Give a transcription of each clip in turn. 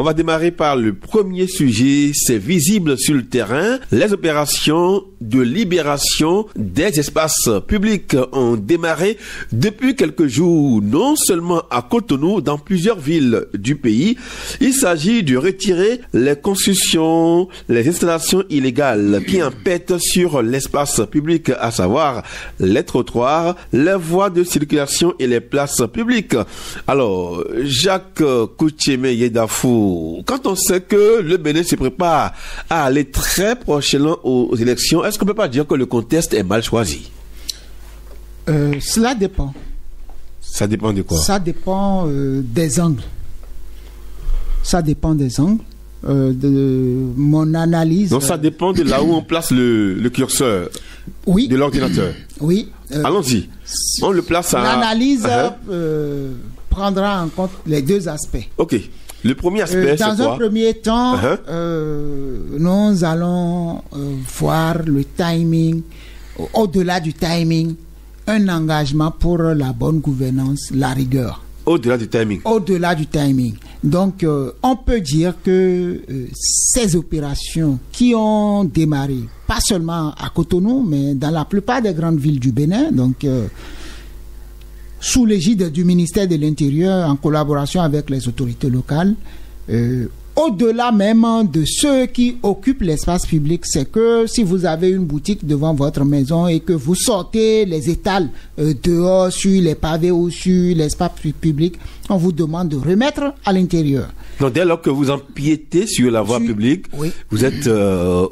On va démarrer par le premier sujet. C'est visible sur le terrain. Les opérations de libération des espaces publics ont démarré depuis quelques jours, non seulement à Cotonou, dans plusieurs villes du pays. Il s'agit de retirer les constructions, les installations illégales qui empêtent sur l'espace public, à savoir les trottoirs, les voies de circulation et les places publiques. Alors, Jacques Koutiémé Yedafou, quand on sait que le Bénin se prépare à aller très prochainement aux élections, est-ce qu'on ne peut pas dire que le contexte est mal choisi? Cela dépend. Ça dépend de quoi? Ça dépend des angles. Ça dépend des angles. De mon analyse. Donc ça dépend de là où on place le curseur, oui, de l'ordinateur. Oui. Allons-y. On le place à... L'analyse prendra en compte les deux aspects. Ok. Le premier aspect, c'est quoi? Dans un premier temps, nous allons voir le timing, au-delà du timing, un engagement pour la bonne gouvernance, la rigueur. Au-delà du timing. Au-delà du timing. Donc, on peut dire que ces opérations qui ont démarré, pas seulement à Cotonou, mais dans la plupart des grandes villes du Bénin, donc sous l'égide du ministère de l'Intérieur, en collaboration avec les autorités locales, au-delà même de ceux qui occupent l'espace public, c'est que si vous avez une boutique devant votre maison et que vous sortez les étals dehors sur les pavés ou sur l'espace public, on vous demande de remettre à l'intérieur. Donc dès lors que vous empiétez sur la voie publique, oui, vous êtes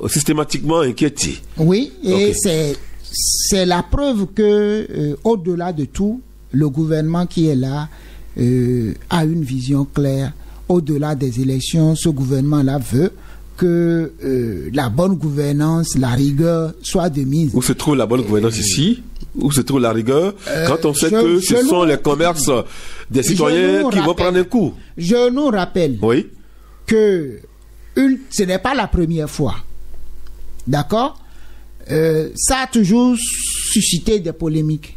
systématiquement inquiété. Oui, et okay, c'est la preuve que au-delà de tout, le gouvernement qui est là a une vision claire. Au-delà des élections, ce gouvernement-là veut que la bonne gouvernance, la rigueur soit de mise. Où se trouve la bonne gouvernance ici? Où se trouve la rigueur quand on sait que ce sont les commerces des citoyens qui vont prendre un coup? Je nous rappelle que ce n'est pas la première fois. D'accord? Ça a toujours suscité des polémiques.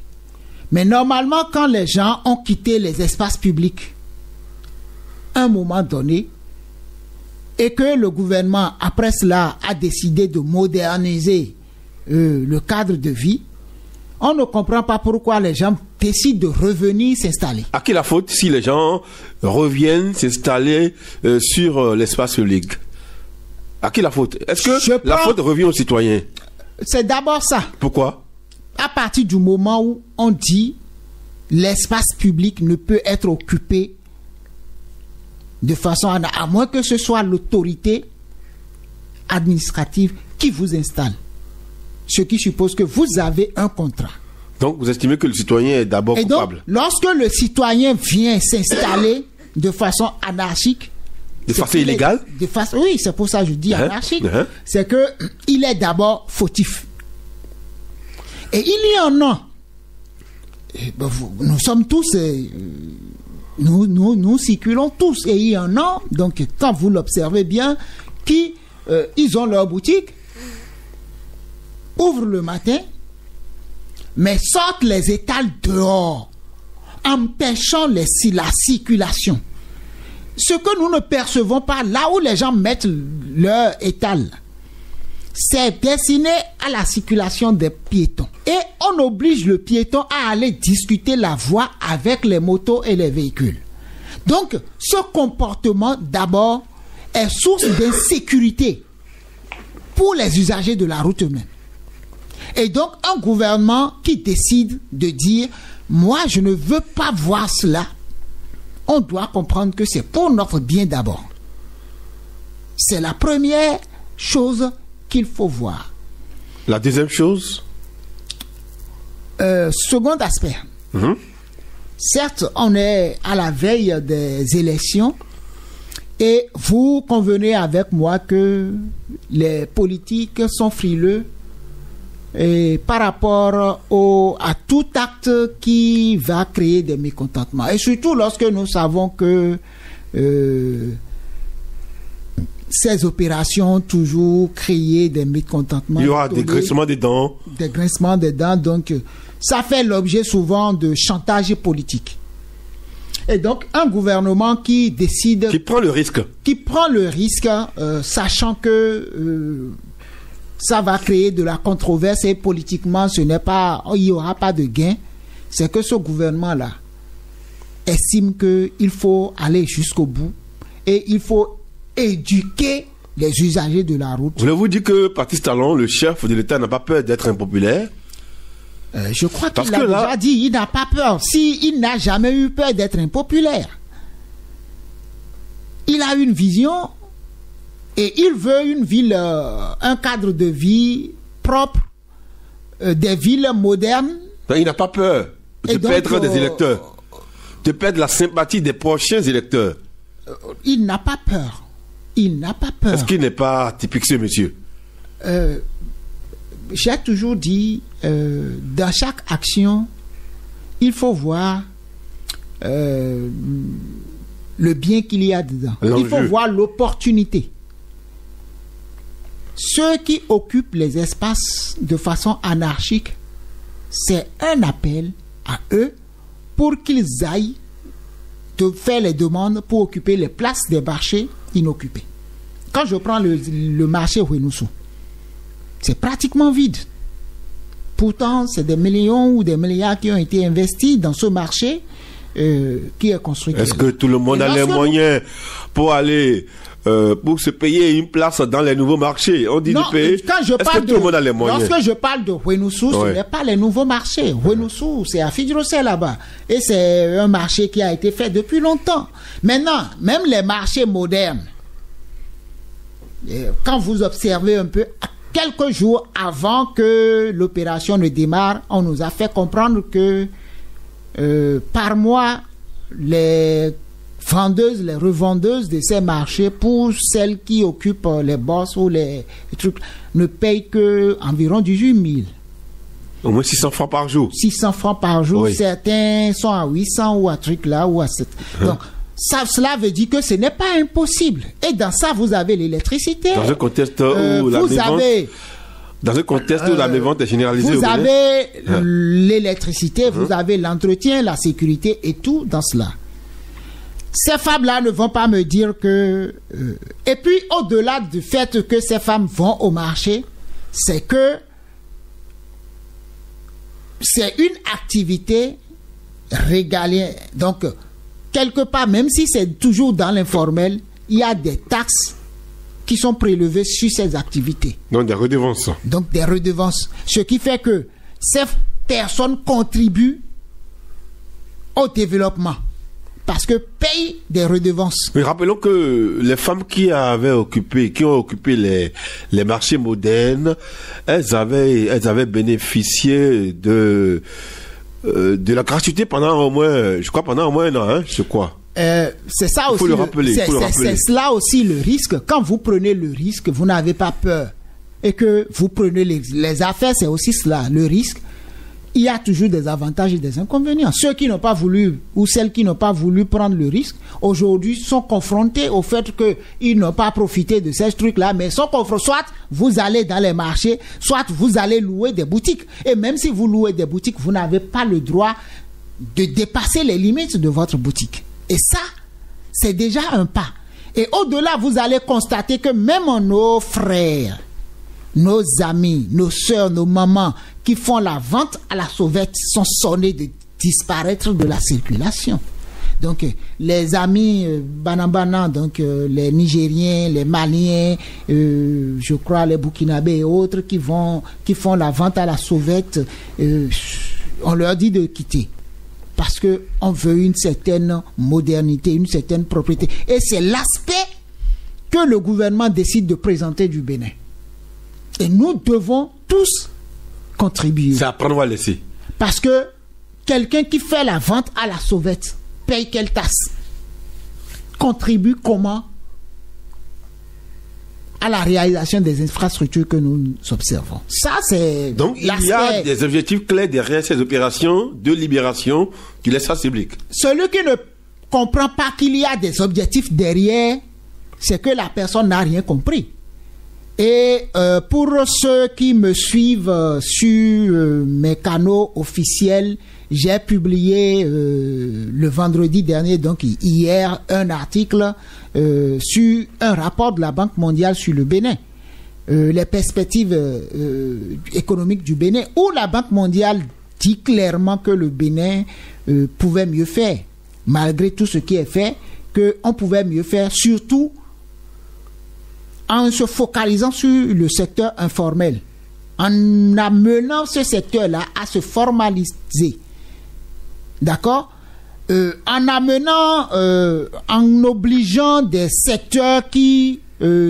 Mais normalement, quand les gens ont quitté les espaces publics, à un moment donné, et que le gouvernement, après cela, a décidé de moderniser le cadre de vie, on ne comprend pas pourquoi les gens décident de revenir s'installer. À qui la faute si les gens reviennent s'installer sur l'espace public? À qui la faute? Est-ce que la faute revient aux citoyens? C'est d'abord ça. Pourquoi? À partir du moment où on dit l'espace public ne peut être occupé de façon à moins que ce soit l'autorité administrative qui vous installe. Ce qui suppose que vous avez un contrat. Donc vous estimez que le citoyen est d'abord coupable? Donc, lorsque le citoyen vient s'installer de façon anarchique, de façon illégale? Oui, c'est pour ça que je dis anarchique. C'est qu'il est d'abord fautif. Et il y en a. Nous sommes tous... Nous circulons tous et il y en a, donc quand vous l'observez bien, qui ils ont leur boutique, ouvrent le matin, mais sortent les étals dehors, empêchant la circulation. Ce que nous ne percevons pas, là où les gens mettent leur étal, c'est destiné à la circulation des piétons. Et on oblige le piéton à aller discuter la voie avec les motos et les véhicules. Donc, ce comportement, d'abord, est source d'insécurité pour les usagers de la route eux-mêmes. Et donc, un gouvernement qui décide de dire « Moi, je ne veux pas voir cela », on doit comprendre que c'est pour notre bien d'abord. C'est la première chose qu'il faut voir. La deuxième chose? Second aspect. Certes, on est à la veille des élections et vous convenez avec moi que les politiques sont frileux et par rapport à tout acte qui va créer des mécontentements. Et surtout lorsque nous savons que ces opérations ont toujours créé des mécontentements. Il y aura des grincements des dents. Des grincements des dents, donc ça fait l'objet souvent de chantage politique. Et donc, un gouvernement qui décide... Qui prend le risque. Qui prend le risque, sachant que ça va créer de la controverse et politiquement, il n'y aura pas de gain. C'est que ce gouvernement-là estime qu'il faut aller jusqu'au bout et il faut éduquer les usagers de la route. Voulez-vous dire que Patrice Talon, le chef de l'État, n'a pas peur d'être impopulaire? Je crois qu'il l'a déjà dit, il n'a pas peur. Il n'a jamais eu peur d'être impopulaire. Il a une vision et il veut une ville, un cadre de vie propre, des villes modernes. Il n'a pas peur de perdre des électeurs, de perdre la sympathie des prochains électeurs. Il n'a pas peur. Il n'a pas peur. Est-ce qu'il n'est pas typique ce monsieur? J'ai toujours dit, dans chaque action, il faut voir le bien qu'il y a dedans. Il faut voir l'opportunité. Ceux qui occupent les espaces de façon anarchique, c'est un appel à eux pour qu'ils aillent de faire les demandes pour occuper les places des marchés inoccupés. Quand je prends le marché Wenoussou, c'est pratiquement vide. Pourtant, c'est des millions ou des milliards qui ont été investis dans ce marché qui est construit. Est-ce que tout le monde a les moyens pour aller pour se payer une place dans les nouveaux marchés? On dit non, du pays. Est-ce que tout le monde a les moyens? Lorsque je parle de Wenoussou, ce n'est pas les nouveaux marchés. Wenoussou, c'est à Fidrosé là-bas. Et c'est un marché qui a été fait depuis longtemps. Maintenant, même les marchés modernes, quand vous observez un peu, quelques jours avant que l'opération ne démarre, on nous a fait comprendre que par mois, les vendeuses, les revendeuses de ces marchés, pour celles qui occupent les boss ou les trucs, ne payent que environ 18 000. Au moins 600 francs par jour. 600 francs par jour. Oui. Certains sont à 800 ou à truc là ou à 7. Donc, cela veut dire que ce n'est pas impossible. Et dans ça, vous avez l'électricité. Dans un contexte où la mévente est généralisée. Vous avez l'électricité, vous avez l'entretien, la sécurité et tout dans cela. Ces femmes-là ne vont pas me dire que... et puis, au-delà du fait que ces femmes vont au marché, c'est que c'est une activité régalienne. Donc, quelque part, même si c'est toujours dans l'informel, il y a des taxes qui sont prélevées sur ces activités. Donc des redevances. Donc des redevances. Ce qui fait que ces personnes contribuent au développement parce que payent des redevances. Mais rappelons que les femmes qui ont occupé les marchés modernes, elles avaient bénéficié de la gratuité pendant au moins un an, hein, je crois. C'est ça aussi. Il faut le rappeler. C'est cela aussi le risque. Quand vous prenez le risque, vous n'avez pas peur. Et que vous prenez les affaires, c'est aussi cela, le risque. Il y a toujours des avantages et des inconvénients. Ceux qui n'ont pas voulu, ou celles qui n'ont pas voulu prendre le risque, aujourd'hui sont confrontés au fait qu'ils n'ont pas profité de ces trucs-là, mais sont confrontés. Soit vous allez dans les marchés, soit vous allez louer des boutiques. Et même si vous louez des boutiques, vous n'avez pas le droit de dépasser les limites de votre boutique. Et ça, c'est déjà un pas. Et au-delà, vous allez constater que même nos frères, nos amis, nos soeurs, nos mamans qui font la vente à la sauvette sont sonnés de disparaître de la circulation. Donc, les amis Banabana, donc les Nigériens, les Maliens, je crois les Burkinabés et autres qui font la vente à la sauvette, on leur dit de quitter. Parce qu'on veut une certaine modernité, une certaine propriété. Et c'est l'aspect que le gouvernement décide de présenter du Bénin. Et nous devons tous contribuer. C'est à prendre ou à laisser. Parce que quelqu'un qui fait la vente à la sauvette paye quelle taxe? Contribue comment à la réalisation des infrastructures que nous observons. Ça, c'est... Donc, il y a des objectifs clairs derrière ces opérations de libération du l'espace public. Celui qui ne comprend pas qu'il y a des objectifs derrière, c'est que la personne n'a rien compris. Et pour ceux qui me suivent sur mes canaux officiels j'ai publié le vendredi dernier, donc hier, un article sur un rapport de la Banque mondiale sur le Bénin. Les perspectives économiques du Bénin, où la Banque mondiale dit clairement que le Bénin pouvait mieux faire, malgré tout ce qui est fait, qu'on pouvait mieux faire, surtout en se focalisant sur le secteur informel, en amenant ce secteur-là à se formaliser. D'accord? En amenant, en obligeant des secteurs qui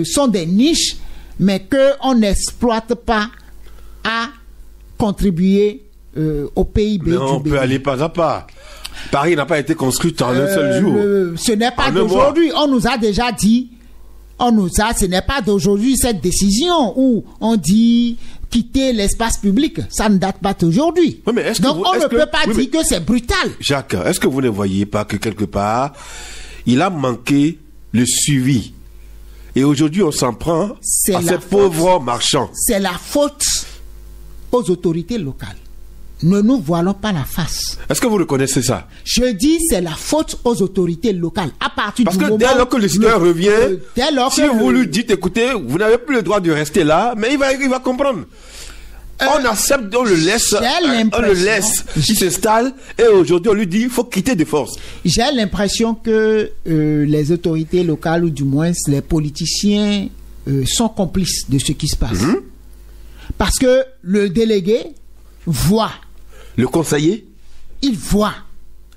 sont des niches, mais qu'on n'exploite pas à contribuer au PIB. Mais on peut aller pas à pas. Paris n'a pas été construit en un seul jour. Ce n'est pas d'aujourd'hui. On nous a déjà dit, ce n'est pas d'aujourd'hui cette décision où on dit quitter l'espace public. Ça ne date pas d'aujourd'hui. Oui, donc on ne peut pas dire que c'est brutal. Jacques, est-ce que vous ne voyez pas que quelque part, il a manqué le suivi? Et aujourd'hui, on s'en prend à ces pauvres marchands. C'est la faute aux autorités locales. Ne nous voilons pas la face. Est-ce que vous reconnaissez ça? Je dis c'est la faute aux autorités locales. À partir Parce du que moment dès lors que le citoyen revient, si vous lui dites, écoutez, vous n'avez plus le droit de rester là, mais il va comprendre. On accepte, on le laisse, il s'installe, et aujourd'hui on lui dit, il faut quitter de force. J'ai l'impression que les autorités locales, ou du moins les politiciens, sont complices de ce qui se passe. Parce que le délégué voit. Le conseiller? Il voit.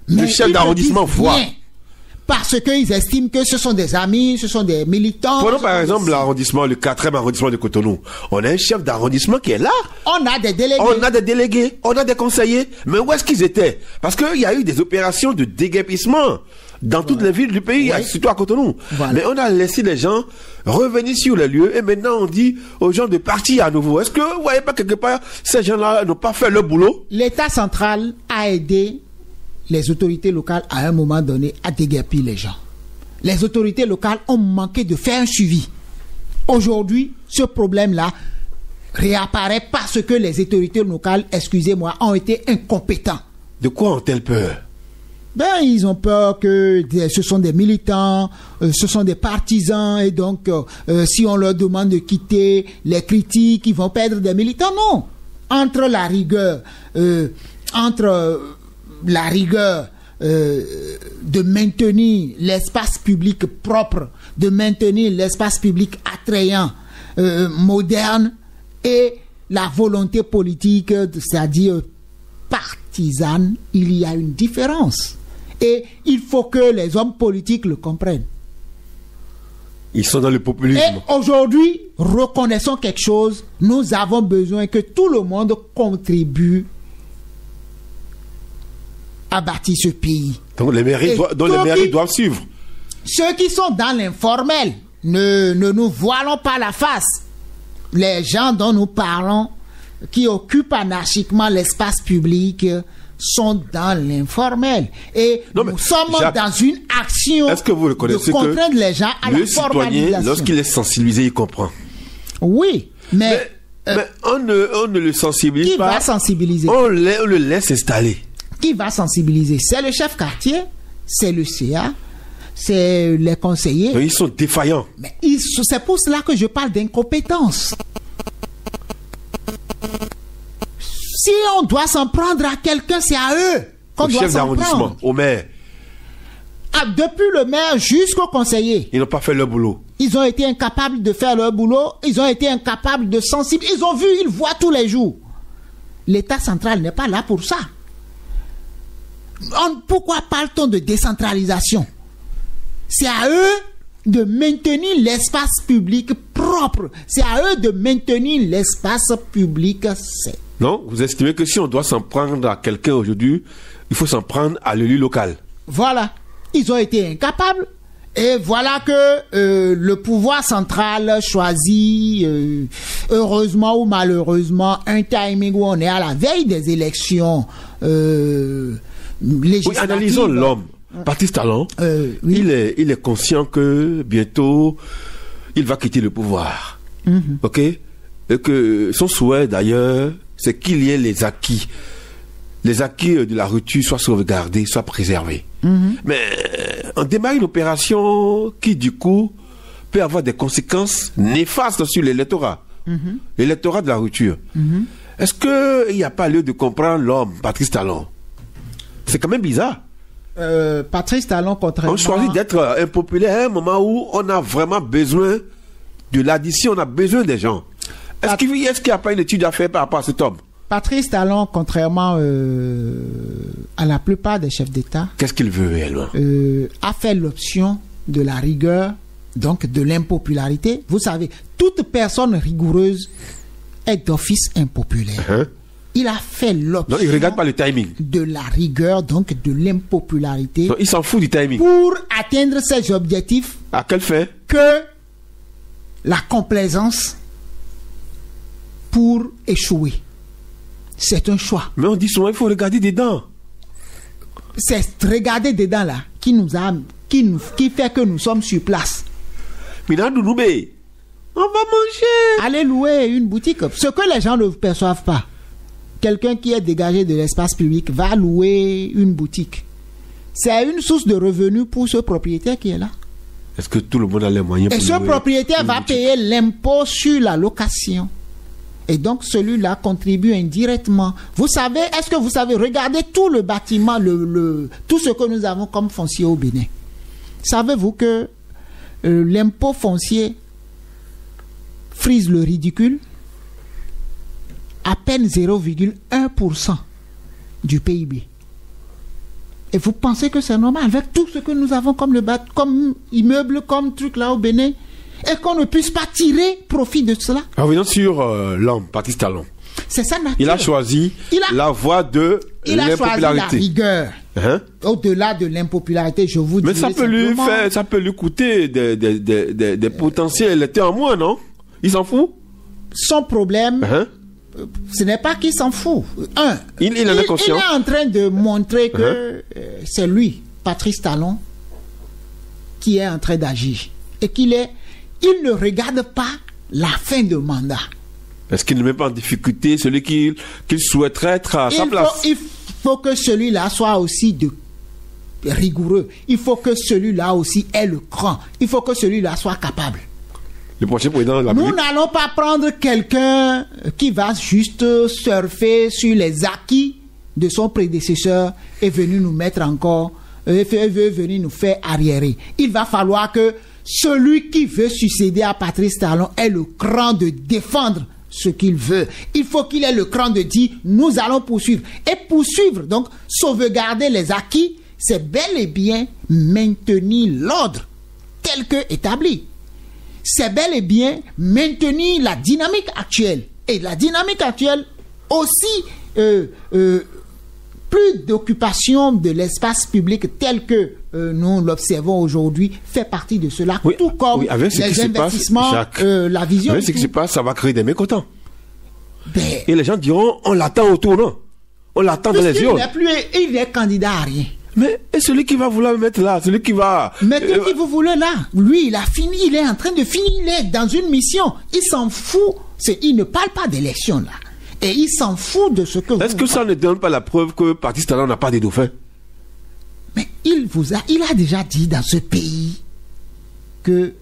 Le chef d'arrondissement voit. Parce qu'ils estiment que ce sont des amis, ce sont des militants. Prenons par exemple l'arrondissement, le 4e arrondissement de Cotonou. On a un chef d'arrondissement qui est là. On a des délégués. On a des délégués, on a des conseillers. Mais où est-ce qu'ils étaient? Parce qu'il y a eu des opérations de déguerpissement dans toutes les villes du pays, surtout à Cotonou. Mais on a laissé les gens revenir sur les lieux et maintenant on dit aux gens de partir à nouveau. Est-ce que vous ne voyez pas quelque part ces gens-là n'ont pas fait leur boulot? L'État central a aidé les autorités locales à un moment donné à déguerpir les gens. Les autorités locales ont manqué de faire un suivi. Aujourd'hui, ce problème-là réapparaît parce que les autorités locales, excusez-moi, ont été incompétents. De quoi ont-elles peur? Ils ont peur que ce sont des militants, ce sont des partisans, et donc si on leur demande de quitter, les critiques, ils vont perdre des militants. Non. Entre la rigueur, de maintenir l'espace public propre, de maintenir l'espace public attrayant, moderne, et la volonté politique, c'est-à-dire partisane, il y a une différence. Et il faut que les hommes politiques le comprennent. Ils sont dans le populisme. Et aujourd'hui, reconnaissons quelque chose, nous avons besoin que tout le monde contribue à bâtir ce pays. Donc les mairies doivent suivre. Ceux qui sont dans l'informel, ne nous voilons pas la face. Les gens dont nous parlons, qui occupent anarchiquement l'espace public, sont dans l'informel. Et nous sommes dans une action de contraindre les gens à la formalisation. Le citoyen, lorsqu'il est sensibilisé, il comprend. Oui, mais on ne le sensibilise pas. Qui va sensibiliser? On le laisse installer. Qui va sensibiliser? C'est le chef quartier, c'est le CA, c'est les conseillers. Mais ils sont défaillants. Mais c'est pour cela que je parle d'incompétence. Si on doit s'en prendre à quelqu'un, c'est à eux qu'on doit s'en prendre. Au chef d'arrondissement, au maire. Depuis le maire jusqu'au conseiller. Ils n'ont pas fait leur boulot. Ils ont été incapables de faire leur boulot. Ils ont été incapables de sensibiliser. Ils ont vu, ils voient tous les jours. L'État central n'est pas là pour ça. Pourquoi parle-t-on de décentralisation? C'est à eux de maintenir l'espace public propre. C'est à eux de maintenir l'espace public sain. Non, vous estimez que si on doit s'en prendre à quelqu'un aujourd'hui, il faut s'en prendre à l'élu local. Voilà. Ils ont été incapables. Et voilà que le pouvoir central choisit, heureusement ou malheureusement, un timing où on est à la veille des élections législatives. Oui, analysons l'homme. Baptiste Talon, oui. il est conscient que bientôt, il va quitter le pouvoir. Ok? Et que son souhait, d'ailleurs, c'est qu'il y ait les acquis les acquis de la rupture soient sauvegardés, soient préservés. Mais on démarre une opération qui, du coup, peut avoir des conséquences néfastes sur l'électorat. L'électorat de la rupture. Est-ce qu'il n'y a pas lieu de comprendre l'homme, Patrice Talon? C'est quand même bizarre. Patrice Talon, contrairement... On choisit d'être impopulaire à un moment où on a vraiment besoin de l'addition, on a besoin des gens. Est-ce qu'il n'y a pas une étude à faire par rapport à cet homme? Patrice Talon, contrairement à la plupart des chefs d'État... Qu'est-ce qu'il veut réellement? A fait l'option de la rigueur, donc de l'impopularité. Vous savez, toute personne rigoureuse est d'office impopulaire. Il a fait l'option... Non, il ne regarde pas le timing. ...de la rigueur, donc de l'impopularité. Non, il s'en fout du timing. Pour atteindre ses objectifs... À quelle fin? Que la complaisance pour échouer. C'est un choix. Mais on dit souvent, il faut regarder dedans. C'est regarder dedans là qui fait que nous sommes sur place. Minadou Noubé, on va manger. Allez louer une boutique. Ce que les gens ne perçoivent pas. Quelqu'un qui est dégagé de l'espace public va louer une boutique. C'est une source de revenus pour ce propriétaire qui est là. Est-ce que tout le monde a les moyens et pour ce propriétaire va payer l'impôt sur la location. Et donc celui-là contribue indirectement. Vous savez, est-ce que vous savez, regardez tout le bâtiment, tout ce que nous avons comme foncier au Bénin. Savez-vous que l'impôt foncier frise le ridicule? À peine 0,1% du PIB. Et vous pensez que c'est normal avec tout ce que nous avons comme immeuble, comme truc là au Bénin, et qu'on ne puisse pas tirer profit de cela? Revenons sur l'homme, Patrice Talon. C'est sa nature. Il a choisi la voie de l'impopularité. Il a choisi la rigueur. Au-delà de l'impopularité, je vous dis. Mais ça peut lui coûter des potentiels électeurs en moins, non? Il s'en fout? Son problème, ce n'est pas qu'il s'en fout. Il en est conscient. Il est en train de montrer que c'est lui, Patrice Talon, qui est en train d'agir. Et il ne regarde pas la fin de mandat. Est-ce qu'il ne met pas en difficulté celui qu'il souhaiterait être à sa place? Il faut que celui-là soit aussi rigoureux. Il faut que celui-là aussi ait le cran. Il faut que celui-là soit capable. Le prochain président de la Nous République. n'allons pas prendre quelqu'un qui va juste surfer sur les acquis de son prédécesseur et venir nous mettre encore, venir nous faire arriérer. Il va falloir que celui qui veut succéder à Patrice Talon ait le cran de défendre ce qu'il veut. Il faut qu'il ait le cran de dire nous allons poursuivre. Et poursuivre, donc sauvegarder les acquis, c'est bel et bien maintenir l'ordre tel que établi. C'est bel et bien maintenir la dynamique actuelle. Et la dynamique actuelle aussi, plus d'occupation de l'espace public tel que nous l'observons aujourd'hui, fait partie de cela. Oui, tout comme avec les investissements, la vision. Avec ce qui se passe, ça va créer des mécontents. Ben, et les gens diront, on l'attend au tournant. On l'attend dans les urnes. Il est candidat à rien. Mais et celui qui va vouloir me mettre là, celui qui va... Mettez qui vous voulez là. Lui, il a fini, il est en train de finir, il est dans une mission. Il s'en fout. Il ne parle pas d'élection là. Et il s'en fout de ce que Est-ce que ça ne donne pas la preuve que Patrice Talon n'a pas de dauphin? Mais il a déjà dit dans ce pays que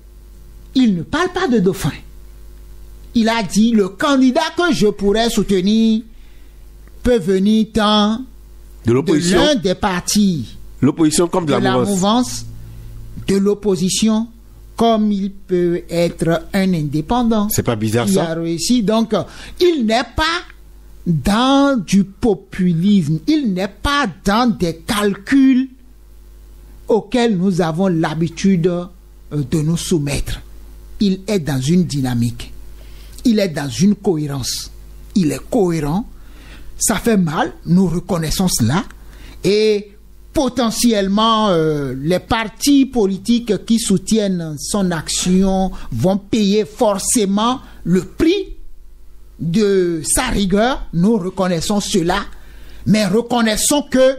il ne parle pas de dauphin. Il a dit le candidat que je pourrais soutenir peut venir tant de l'un des partis, l'opposition comme de la mouvance, de l'opposition, comme il peut être un indépendant. C'est pas bizarre qui ça? a réussi. Donc, il n'est pas dans du populisme. Il n'est pas dans des calculs auxquels nous avons l'habitude de nous soumettre. Il est dans une dynamique. Il est dans une cohérence. Il est cohérent. Ça fait mal, nous reconnaissons cela. Et potentiellement, les partis politiques qui soutiennent son action vont payer forcément le prix de sa rigueur. Nous reconnaissons cela. Mais reconnaissons que,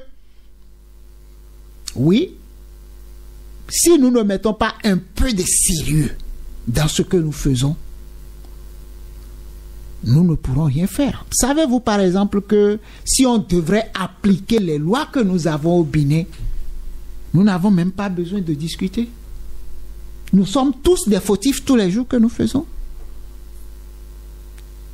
oui, si nous ne mettons pas un peu de sérieux dans ce que nous faisons, nous ne pourrons rien faire. Savez-vous par exemple que si on devrait appliquer les lois que nous avons au Bénin, nous n'avons même pas besoin de discuter. Nous sommes tous des fautifs tous les jours que nous faisons.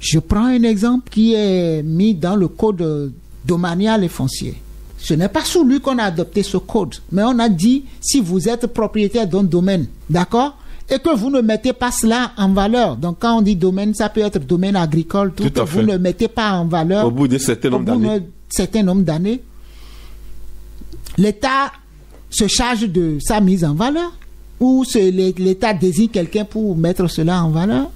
Je prends un exemple qui est mis dans le code domanial et foncier. Ce n'est pas sous lui qu'on a adopté ce code, mais on a dit si vous êtes propriétaire d'un domaine, d'accord, et que vous ne mettez pas cela en valeur. Donc quand on dit domaine, ça peut être domaine agricole, tout que vous ne mettez pas en valeur. Au bout d'un certain nombre d'années, l'État se charge de sa mise en valeur, ou l'État désigne quelqu'un pour mettre cela en valeur.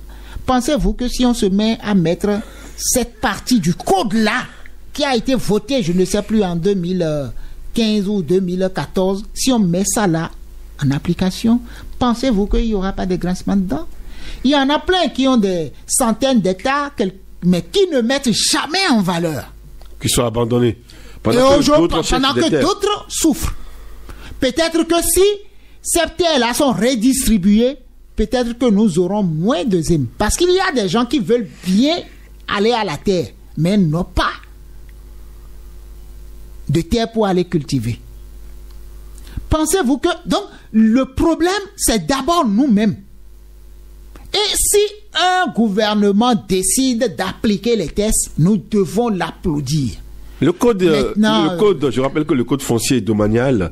Pensez-vous que si on se met à mettre cette partie du code-là, qui a été votée, je ne sais plus, en 2015 ou 2014, si on met ça là en application, pensez-vous qu'il n'y aura pas de grincement dedans? Il y en a plein qui ont des centaines d'hectares, mais qui ne mettent jamais en valeur. Qui sont abandonnés. Pendant que d'autres souffrent. Peut-être que si ces terres-là sont redistribuées, peut-être que nous aurons moins de zèmes. Parce qu'il y a des gens qui veulent bien aller à la terre, mais n'ont pas de terre pour aller cultiver. Pensez-vous que... Donc, le problème, c'est d'abord nous-mêmes. Et si un gouvernement décide d'appliquer les tests, nous devons l'applaudir. Le code, je rappelle que le code foncier domanial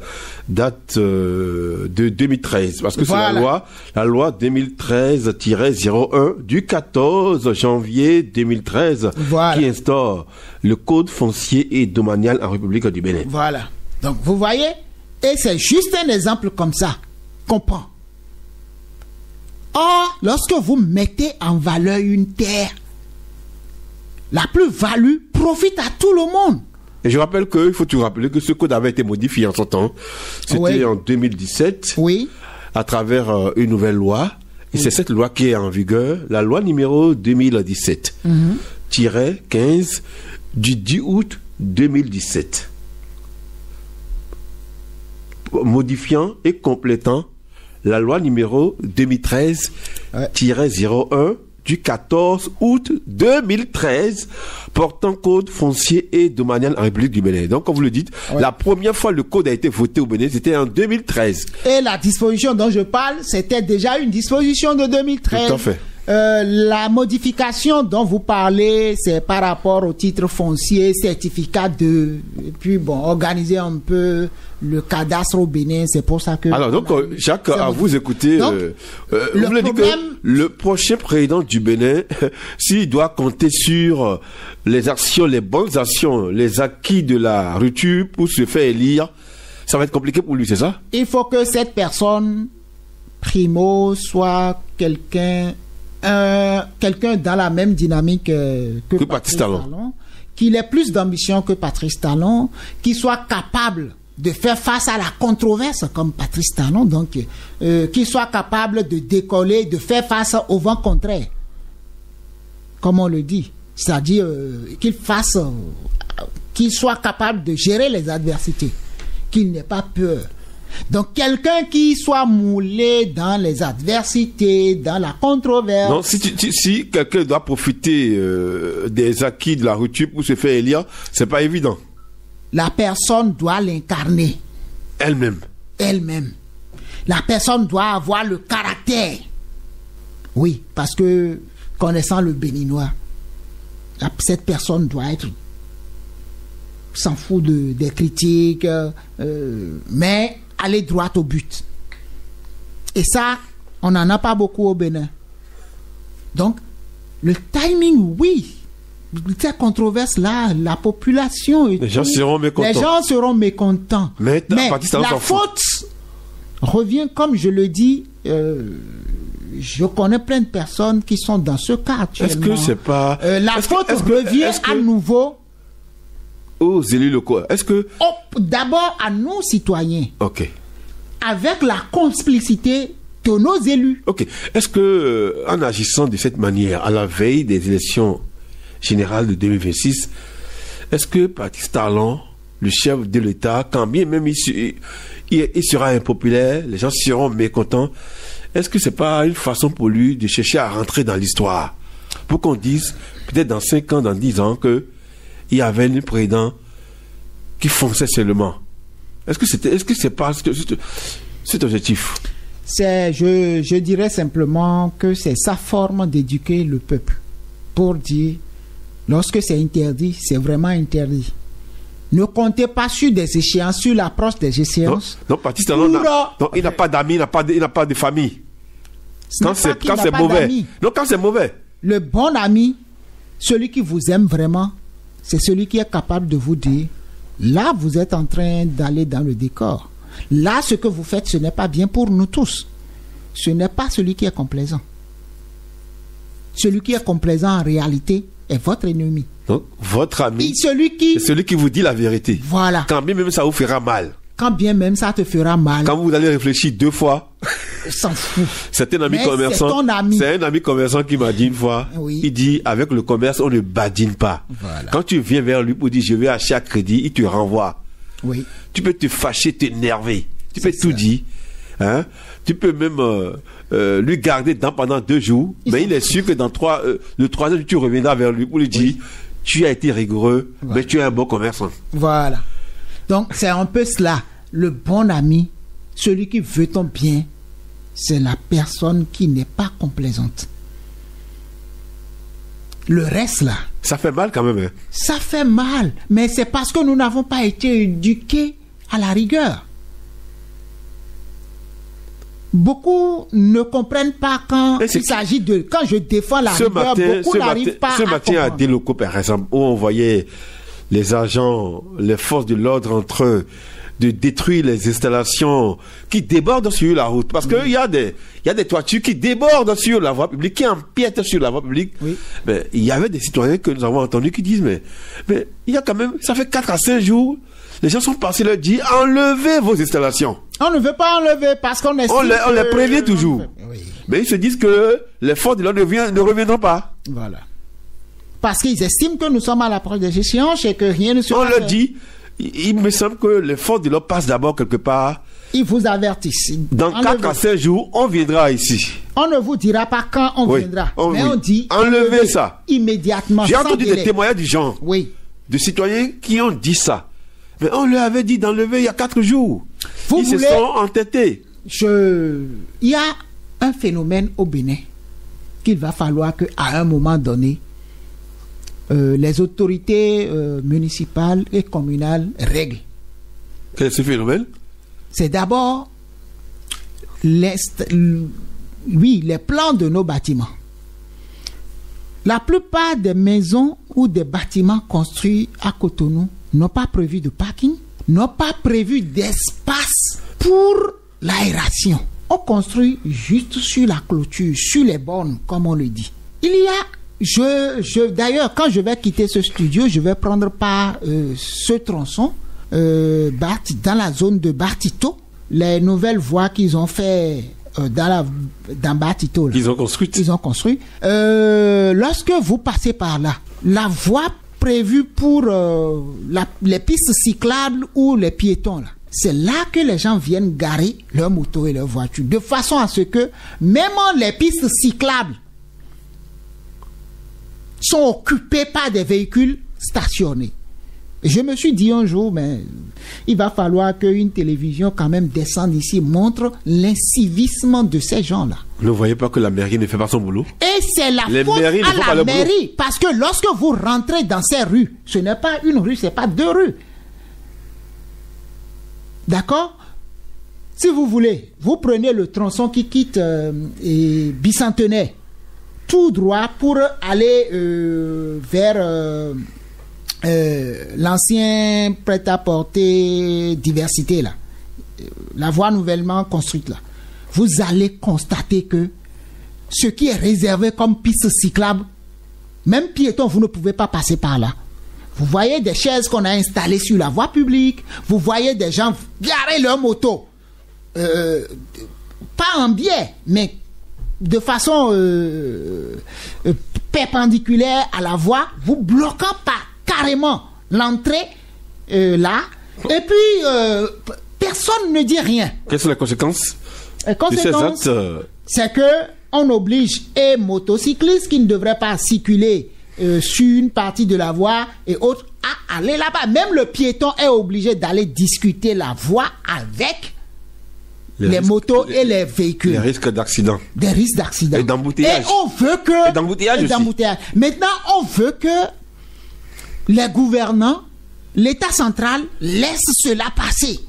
date de 2013, parce que voilà. C'est la loi 2013-01 du 14 janvier 2013 qui instaure le code foncier et domanial en République du Bénin. Voilà. Donc vous voyez, et c'est juste un exemple comme ça qu'on prend. Or, lorsque vous mettez en valeur une terre, la plus-value profite à tout le monde. Et je rappelle il faut tout rappeler que ce code avait été modifié en son temps. C'était en 2017, à travers une nouvelle loi. Et c'est cette loi qui est en vigueur, la loi numéro 2017-15 du 10 août 2017. Modifiant et complétant la loi numéro 2013-01 du 14 août 2013 portant code foncier et domanial en République du Bénin. Donc, comme vous le dites, la première fois le code a été voté au Bénin, c'était en 2013. Et la disposition dont je parle, c'était déjà une disposition de 2013. Tout à fait. La modification dont vous parlez, c'est par rapport au titre foncier, certificat et puis organiser un peu le cadastre au Bénin, c'est pour ça que... Alors donc, Jacques, à vous écouter, vous voulez dire que le prochain président du Bénin, s'il doit compter sur les actions, les bonnes actions, les acquis de la rupture pour se faire élire, ça va être compliqué pour lui, c'est ça? Il faut que cette personne, primo, soit quelqu'un dans la même dynamique que Patrice Talon, qu'il ait plus d'ambition que Patrice Talon, qu'il soit capable de faire face à la controverse comme Patrice Talon, donc qu'il soit capable de décoller, de faire face au vent contraire, comme on le dit, c'est-à-dire qu'il soit capable de gérer les adversités, qu'il n'ait pas peur. Donc, quelqu'un qui soit moulé dans les adversités, dans la controverse. Non, si quelqu'un doit profiter des acquis de la rupture pour se faire élire, c'est pas évident. La personne doit l'incarner. Elle-même. La personne doit avoir le caractère. Oui, parce que, connaissant le béninois, cette personne doit être... s'en fout des critiques, mais aller droit au but. Et ça, on n'en a pas beaucoup au Bénin. Donc, le timing, oui. Cette controverse-là, la population... Les gens seront mécontents. Mais la faute revient, comme je le dis, je connais plein de personnes qui sont dans ce cas actuellement. Est-ce que c'est pas... la faute revient à nouveau... aux élus locaux. Est-ce que... d'abord à nous, citoyens. Ok. Avec la complicité de nos élus. Ok. Est-ce que, en agissant de cette manière, à la veille des élections générales de 2026, est-ce que Patrice Talon, le chef de l'État, quand bien même il sera impopulaire, les gens seront mécontents, est-ce que c'est pas une façon pour lui de chercher à rentrer dans l'histoire? pour qu'on dise, peut-être dans 5 ans, dans 10 ans, qu'il y avait un président qui fonçait seulement. Est-ce que c'est pas cet objectif? Je dirais simplement que c'est sa forme d'éduquer le peuple. Pour dire, lorsque c'est interdit, c'est vraiment interdit. Ne comptez pas sur des échéances, sur l'approche des échéances. Non, Baptiste, il n'a pas d'amis, il n'a pas de famille. Quand c'est mauvais. Non, quand c'est mauvais. Le bon ami, celui qui vous aime vraiment, c'est celui qui est capable de vous dire, là, vous êtes en train d'aller dans le décor. Là, ce que vous faites, ce n'est pas bien pour nous tous. Ce n'est pas celui qui est complaisant. Celui qui est complaisant, en réalité, est votre ennemi. Donc, votre ami, c'est celui qui vous dit la vérité. Voilà. Quand bien même ça vous fera mal. Quand bien même ça te fera mal. Quand vous allez réfléchir 2 fois. S'en fout. C'est un ami commerçant. C'est ton ami. C'est un ami commerçant qui m'a dit une fois. Oui. Il dit, avec le commerce, on ne badine pas. Voilà. Quand tu viens vers lui pour dire, je vais acheter à crédit, il te renvoie. Oui. Tu peux te fâcher, t'énerver. Tu peux tout dire. Hein? Tu peux même lui garder pendant 2 jours. Mais il est sûr que dans le 3e, tu reviendras vers lui pour lui dire, tu as été rigoureux, mais tu es un bon commerçant. Voilà. Donc, c'est un peu cela. Le bon ami, celui qui veut ton bien, c'est la personne qui n'est pas complaisante. Le reste, là... Ça fait mal quand même. Hein? Ça fait mal. Mais c'est parce que nous n'avons pas été éduqués à la rigueur. Beaucoup ne comprennent pas quand il s'agit de... Quand je défends la rigueur, beaucoup n'arrivent pas à comprendre. Ce matin, à Délocaux, par exemple, où on voyait les agents, les forces de l'ordre entre eux, de détruire les installations qui débordent sur la route. Parce qu'il y a des toitures qui débordent sur la voie publique, qui empiètent sur la voie publique. Oui. Mais il y avait des citoyens que nous avons entendus qui disent, mais il y a quand même, ça fait 4 à 5 jours, les gens sont passés leur dire, enlevez vos installations. On ne veut pas enlever parce qu'on est... On les prévient toujours. Oui. Mais ils se disent que les forces de l'ordre ne reviendront pas. Voilà. Parce qu'ils estiment que nous sommes à l'approche des échéances et que rien ne sera fait. On leur dit, il me semble que les forces de l'ordre passent d'abord quelque part. Ils vous avertissent. Dans 4 à 5 jours, on viendra ici. On ne vous dira pas quand on viendra. Mais on dit, enlevez ça. Immédiatement. J'ai entendu des témoignages du genre. Oui. De citoyens qui ont dit ça. Mais on leur avait dit d'enlever il y a 4 jours. Ils se sont entêtés. Il y a un phénomène au Bénin qu'il va falloir qu'à un moment donné, les autorités municipales et communales règlent. Quel est ce phénomène? C'est d'abord les plans de nos bâtiments. La plupart des maisons ou des bâtiments construits à Cotonou n'ont pas prévu de parking, n'ont pas prévu d'espace pour l'aération. On construit juste sur la clôture, sur les bornes, comme on le dit. Il y a, d'ailleurs, quand je vais quitter ce studio, je vais prendre par ce tronçon dans la zone de Bartito, les nouvelles voies qu'ils ont fait dans Bartito. Ils ont construit. Lorsque vous passez par là, la voie prévue pour les pistes cyclables ou les piétons, là, c'est là que les gens viennent garer leurs motos et leurs voitures, de façon à ce que même les pistes cyclables sont occupées par des véhicules stationnés. Et je me suis dit un jour, mais il va falloir qu'une télévision quand même descende ici, montre l'incivisme de ces gens-là. Vous ne voyez pas que la mairie ne fait pas son boulot? Et c'est la faute à la mairie, parce que lorsque vous rentrez dans ces rues, ce n'est pas une rue, ce n'est pas 2 rues. D'accord? Si vous voulez, vous prenez le tronçon qui quitte Bicentenaire, tout droit pour aller vers l'ancien prêt-à-porter Diversité, là, la voie nouvellement construite là. Vous allez constater que ce qui est réservé comme piste cyclable, même piéton, vous ne pouvez pas passer par là. Vous voyez des chaises qu'on a installées sur la voie publique, vous voyez des gens garer leur moto, pas en biais, mais de façon perpendiculaire à la voie, vous bloquant pas carrément l'entrée là, et puis personne ne dit rien. Quelles sont les conséquences? Les conséquences, c'est que on oblige et motocyclistes qui ne devraient pas circuler sur une partie de la voie et autres à aller là-bas. Même le piéton est obligé d'aller discuter la voie avec les motos et les véhicules. Les risques d'accident. Des risques d'accident. Et d'embouteillage. Et on veut que... Et d'embouteillage aussi. Maintenant, on veut que les gouvernants, l'État central, laissent cela passer.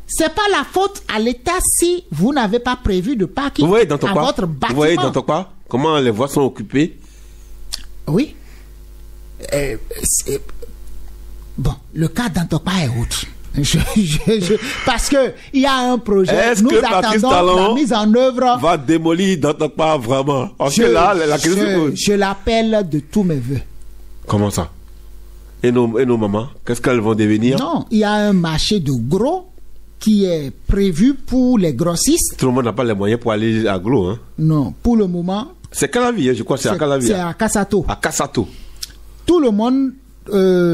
C'est pas la faute à l'État si vous n'avez pas prévu de parking à votre bâtiment. Vous voyez dans ton pas comment les voies sont occupées? Oui. Bon, le cas d'Antokpa est autre. Parce que il y a un projet. Est-ce nous que Patrice attendons Talon la mise en œuvre. Va démolir d'Antokpa vraiment? Parce que là, la question je l'appelle de tous mes voeux. Comment ça? Et nos mamans, qu'est-ce qu'elles vont devenir? Non, il y a un marché de gros qui est prévu pour les grossistes. Tout le monde n'a pas les moyens pour aller à gros, hein? Non, pour le moment. C'est Calavi, hein, je crois, c'est à Calavi. C'est à Kassato. À Kassato. Tout le monde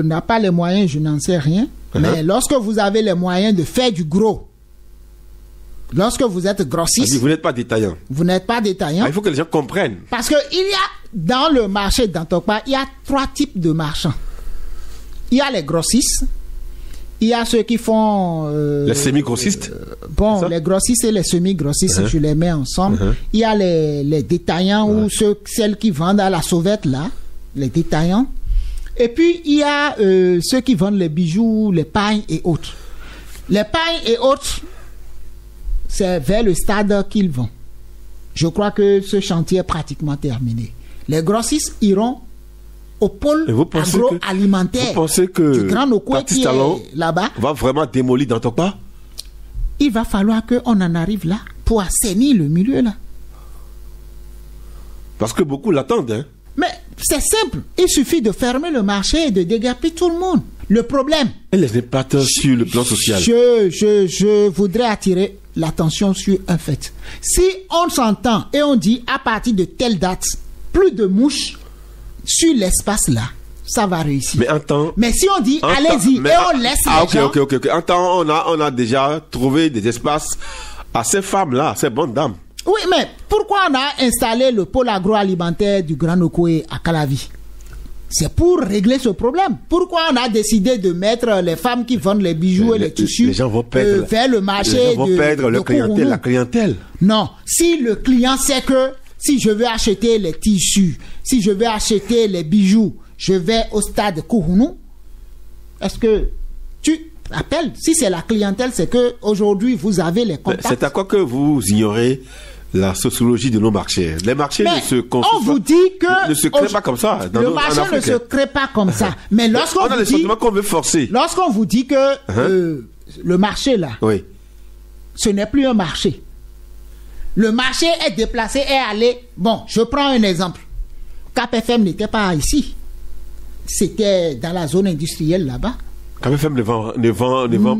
n'a pas les moyens, je n'en sais rien. Mais lorsque vous avez les moyens de faire du gros, lorsque vous êtes grossiste, vous n'êtes pas détaillant. Vous n'êtes pas détaillant. Il faut que les gens comprennent. Parce que il y a dans le marché d'Antokpa, il y a 3 types de marchands. Il y a les grossistes. Il y a ceux qui font... les semi-grossistes. Bon, les grossistes et les semi-grossistes, je les mets ensemble. Il y a les détaillants ou celles qui vendent à la sauvette, là, les détaillants. Et puis, il y a ceux qui vendent les bijoux, les pailles et autres. Les pailles et autres, c'est vers le stade qu'ils vont. Je crois que ce chantier est pratiquement terminé. Les grossistes iront au pôle agroalimentaire. Vous pensez que du Grand Nokoué qui est là-bas va vraiment démolir d'Antokpa? Il va falloir qu'on en arrive là pour assainir le milieu là. Parce que beaucoup l'attendent, hein? Mais c'est simple. Il suffit de fermer le marché et de dégager tout le monde. Le problème... Et les impacts sur le plan social. Je voudrais attirer l'attention sur un fait. Si on s'entend et on dit à partir de telle date, plus de mouches sur l'espace là, ça va réussir. Mais si on dit allez-y et on laisse les gens... Ok. En temps, on a déjà trouvé des espaces à ces femmes-là, à ces bonnes dames. Oui, mais pourquoi on a installé le pôle agroalimentaire du Grand Nokoué à Calavi? C'est pour régler ce problème. Pourquoi on a décidé de mettre les femmes qui vendent les bijoux et les tissus vers le marché les gens vont perdre la clientèle. Non, si le client sait que si je veux acheter les tissus, si je veux acheter les bijoux, je vais au stade Kourounou, est-ce que tu appelles? Si c'est la clientèle, c'est que aujourd'hui vous avez les contacts. C'est à quoi que vous ignorez la sociologie de nos marchés. Les marchés ne se créent pas comme ça. Le marché ne se crée pas comme ça. Mais lorsqu'on a le sentiment qu'on veut forcer. Lorsqu'on vous dit que le marché là, ce n'est plus un marché. Le marché est déplacé et allé. Bon, je prends un exemple. KPFM n'était pas ici. C'était dans la zone industrielle là-bas. KPFM ne vend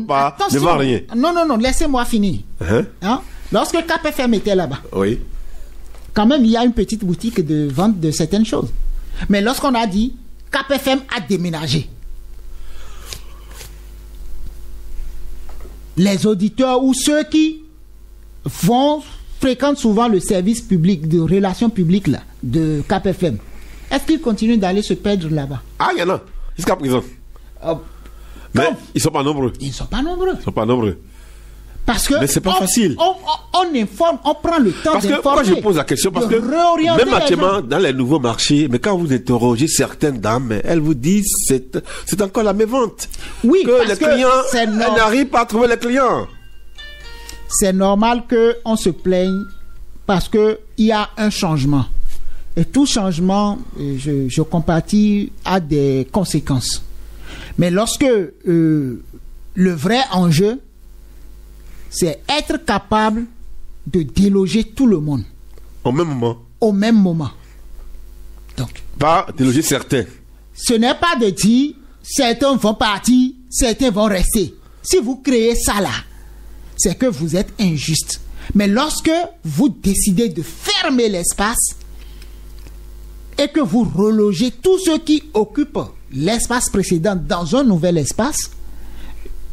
pas, ne vend rien. Non, laissez-moi finir. Lorsque KPFM était là-bas, quand même, il y a une petite boutique de vente de certaines choses. Mais lorsqu'on a dit KPFM a déménagé, les auditeurs ou ceux qui fréquentent souvent le service public de relations publiques là, de KPFM, est-ce qu'ils continuent d'aller se perdre là-bas? Ah, il y en a, jusqu'à présent. Mais ils ne sont pas nombreux. Ils ne sont pas nombreux. Ils ne sont pas nombreux. Parce que mais c'est pas facile. On informe, on prend le temps d'informer. Pourquoi je pose la question? Parce que même actuellement, dans les nouveaux marchés, mais quand vous interrogez certaines dames, elles vous disent c'est encore la mévente. Oui, que les clients, elles n'arrivent pas à trouver les clients. C'est normal qu'on se plaigne parce qu'il y a un changement. Et tout changement, je compatis, a des conséquences. Mais lorsque le vrai enjeu, c'est être capable de déloger tout le monde. Au même moment. Au même moment. Donc. Pas déloger certains. Ce n'est pas de dire certains vont partir, certains vont rester. Si vous créez ça là, c'est que vous êtes injuste. Mais lorsque vous décidez de fermer l'espace et que vous relogez tous ceux qui occupent l'espace précédent dans un nouvel espace,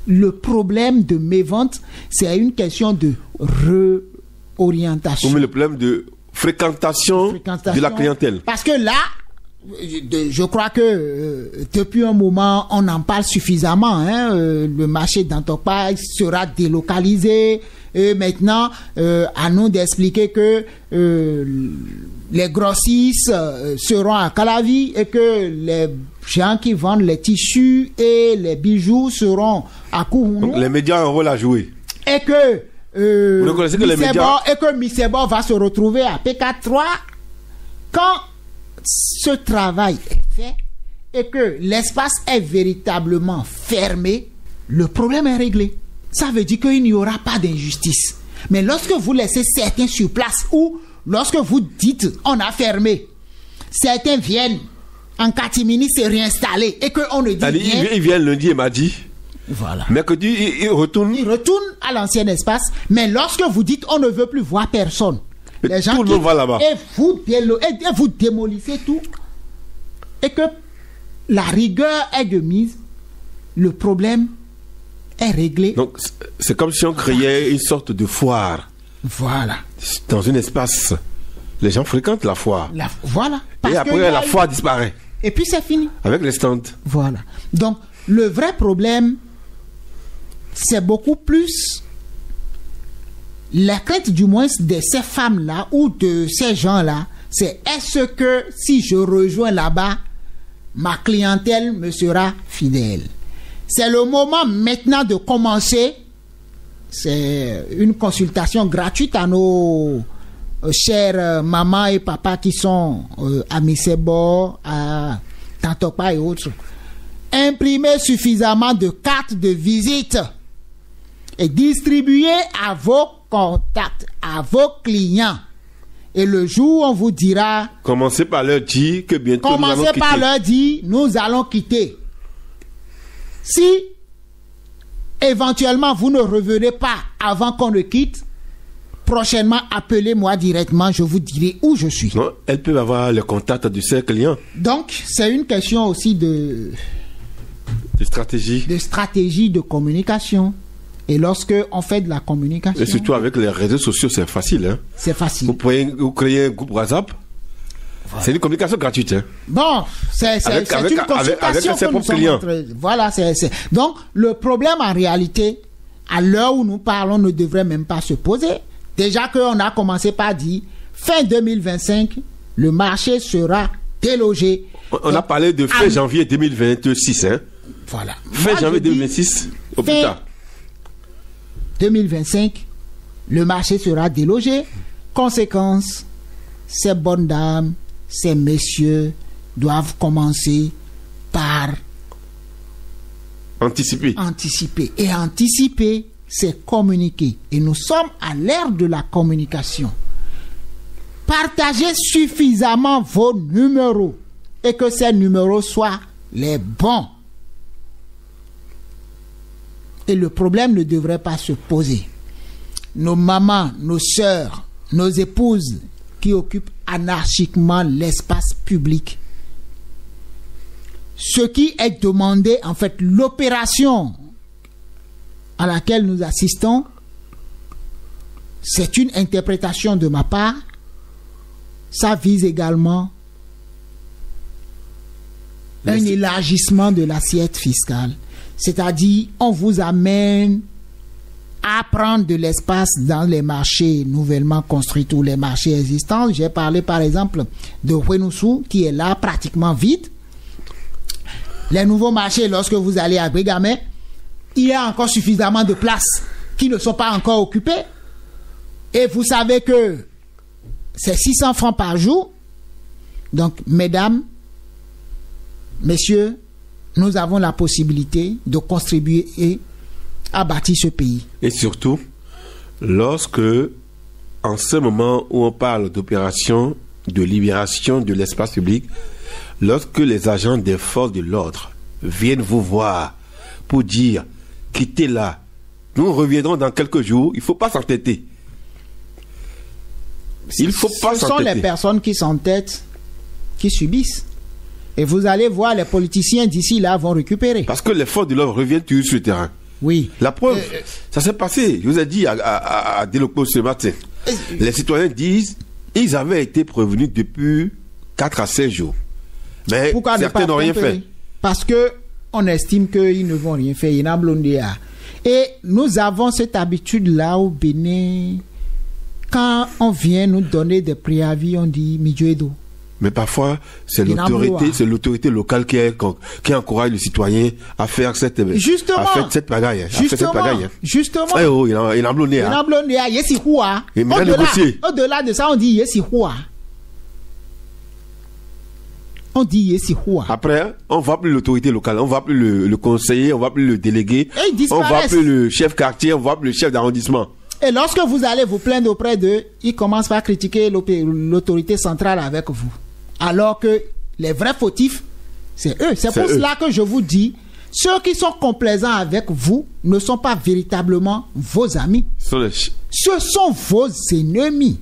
le problème de mévente, c'est une question de réorientation. Mais le problème de fréquentation de la clientèle. Parce que là, je crois que depuis un moment, on en parle suffisamment. Le marché d'Antokpa sera délocalisé. Et maintenant, à nous d'expliquer que les grossistes seront à Calavi et que les gens qui vendent les tissus et les bijoux seront à Kourounou. Donc les médias ont un rôle à jouer. Et que vous reconnaissez que les médias... et que Misebo va se retrouver à PK3 quand ce travail est fait et que l'espace est véritablement fermé, le problème est réglé. Ça veut dire qu'il n'y aura pas d'injustice. Mais lorsque vous laissez certains sur place ou lorsque vous dites on a fermé, certains viennent en catimini se réinstaller et qu'on ne dit rien. Ils viennent lundi et mardi. Voilà. Mercredi, ils retournent. Ils retournent à l'ancien espace. Mais lorsque vous dites on ne veut plus voir personne, les gens tout le monde va là-bas. Et vous démolissez tout. Et que la rigueur est de mise, le problème est réglé. Donc, c'est comme si on créait une sorte de foire. Voilà. Dans un espace. Les gens fréquentent la foire. Voilà. Et après, la foire disparaît. Et puis, c'est fini. Avec les stands. Voilà. Donc, le vrai problème, c'est beaucoup plus la crainte, du moins, de ces femmes-là ou de ces gens-là. C'est est-ce que si je rejoins là-bas, ma clientèle me sera fidèle? C'est le moment maintenant de commencer. C'est une consultation gratuite à nos chers mamans et papas qui sont à Misebo, à Tantokpa et autres. Imprimez suffisamment de cartes de visite et distribuez à vos contacts, à vos clients. Et le jour où on vous dira... Commencez par leur dire que bientôt nous allons quitter. Commencez par leur dire, nous allons quitter. Si éventuellement vous ne revenez pas avant qu'on ne quitte, prochainement appelez-moi directement, je vous dirai où je suis. Non, elles peuvent avoir le contact de ces clients. Donc c'est une question aussi de stratégie. De stratégie de communication. Et lorsque on fait de la communication... Et surtout avec les réseaux sociaux, c'est facile. Hein? C'est facile. Vous créez un groupe WhatsApp. Voilà. C'est une communication gratuite. Hein? Bon, c'est une consultation que nous sommes en train... Voilà, Donc, le problème en réalité, à l'heure où nous parlons, ne devrait même pas se poser. Déjà qu'on a commencé par dire, fin 2025, le marché sera délogé. On a parlé de fin janvier 2026. Hein? Voilà. Fin janvier 2026, au plus tard. 2025, le marché sera délogé. Conséquence, ces bonnes dames, ces messieurs doivent commencer par anticiper. Et anticiper, c'est communiquer. Et nous sommes à l'ère de la communication. Partagez suffisamment vos numéros et que ces numéros soient les bons. Et le problème ne devrait pas se poser. Nos mamans, nos sœurs, nos épouses qui occupent anarchiquement l'espace public. Ce qui est demandé, en fait, l'opération à laquelle nous assistons, c'est une interprétation de ma part. Ça vise également un élargissement de l'assiette fiscale. C'est-à-dire, on vous amène à prendre de l'espace dans les marchés nouvellement construits ou les marchés existants. J'ai parlé par exemple de Wenoussou qui est là pratiquement vide. Les nouveaux marchés, lorsque vous allez à Bégamé, il y a encore suffisamment de places qui ne sont pas encore occupées. Et vous savez que c'est 600 francs par jour. Donc, mesdames, messieurs, nous avons la possibilité de contribuer à bâtir ce pays. Et surtout, lorsque, en ce moment où on parle d'opération de libération de l'espace public, lorsque les agents des forces de l'ordre viennent vous voir pour dire « quittez là, nous reviendrons dans quelques jours », il ne faut pas s'entêter. Il faut pas s'entêter. Ce sont les personnes qui s'entêtent qui subissent. Et vous allez voir, les politiciens d'ici là vont récupérer. Parce que les forces de l'ordre reviennent toujours sur le terrain. Oui. La preuve, ça s'est passé. Je vous ai dit à Délocpo ce matin. Les citoyens disent Ils avaient été prévenus depuis 4 à 16 jours. Mais Pourquoi certains n'ont rien fait. Parce que on estime qu'ils ne vont rien faire. Et nous avons cette habitude-là au Bénin. Quand on vient nous donner des préavis, on dit Midjoedo. Mais parfois, c'est l'autorité locale qui encourage le citoyen à faire cette pagaille. Justement. Eh oh, il a blonné. Au-delà de ça, on dit Yesihua. On dit Yesihua. Après, on ne voit plus l'autorité locale, on ne voit plus le conseiller, on ne voit plus le délégué, on ne voit plus le chef quartier, on ne voit plus le chef d'arrondissement. Et lorsque vous allez vous plaindre auprès d'eux, ils commencent à critiquer l'autorité centrale avec vous. Alors que les vrais fautifs, c'est eux. C'est pour cela que je vous dis, ceux qui sont complaisants avec vous ne sont pas véritablement vos amis. Ce sont vos ennemis.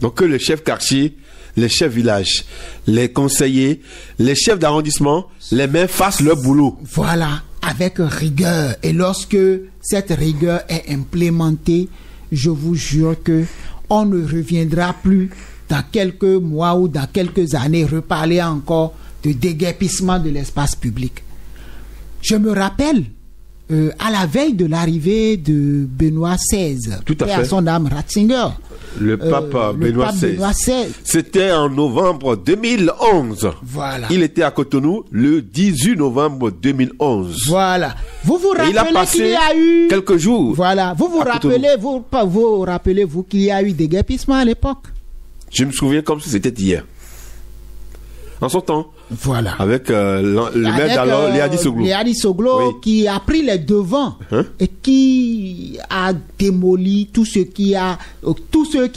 Donc que le chef quartier, les chefs village, les conseillers, les chefs d'arrondissement, les mains fassent leur boulot. Voilà, avec rigueur. Et lorsque cette rigueur est implémentée, je vous jure que on ne reviendra plus dans quelques mois ou dans quelques années reparler encore de déguerpissement de l'espace public. Je me rappelle, à la veille de l'arrivée de Benoît XVI, tout à fait, à son âme Ratzinger, le pape Benoît XVI. C'était en novembre 2011. Voilà. Il était à Cotonou le 18 novembre 2011. Voilà. Vous vous rappelez qu'il y a eu quelques jours. Voilà. Vous rappelez-vous qu'il y a eu des déguerpissement à l'époque? Je me souviens comme si c'était hier. En son temps. Voilà. Avec le maire d'alors, Léadi Soglo, oui, qui a pris les devants et qui a démoli tous ceux qui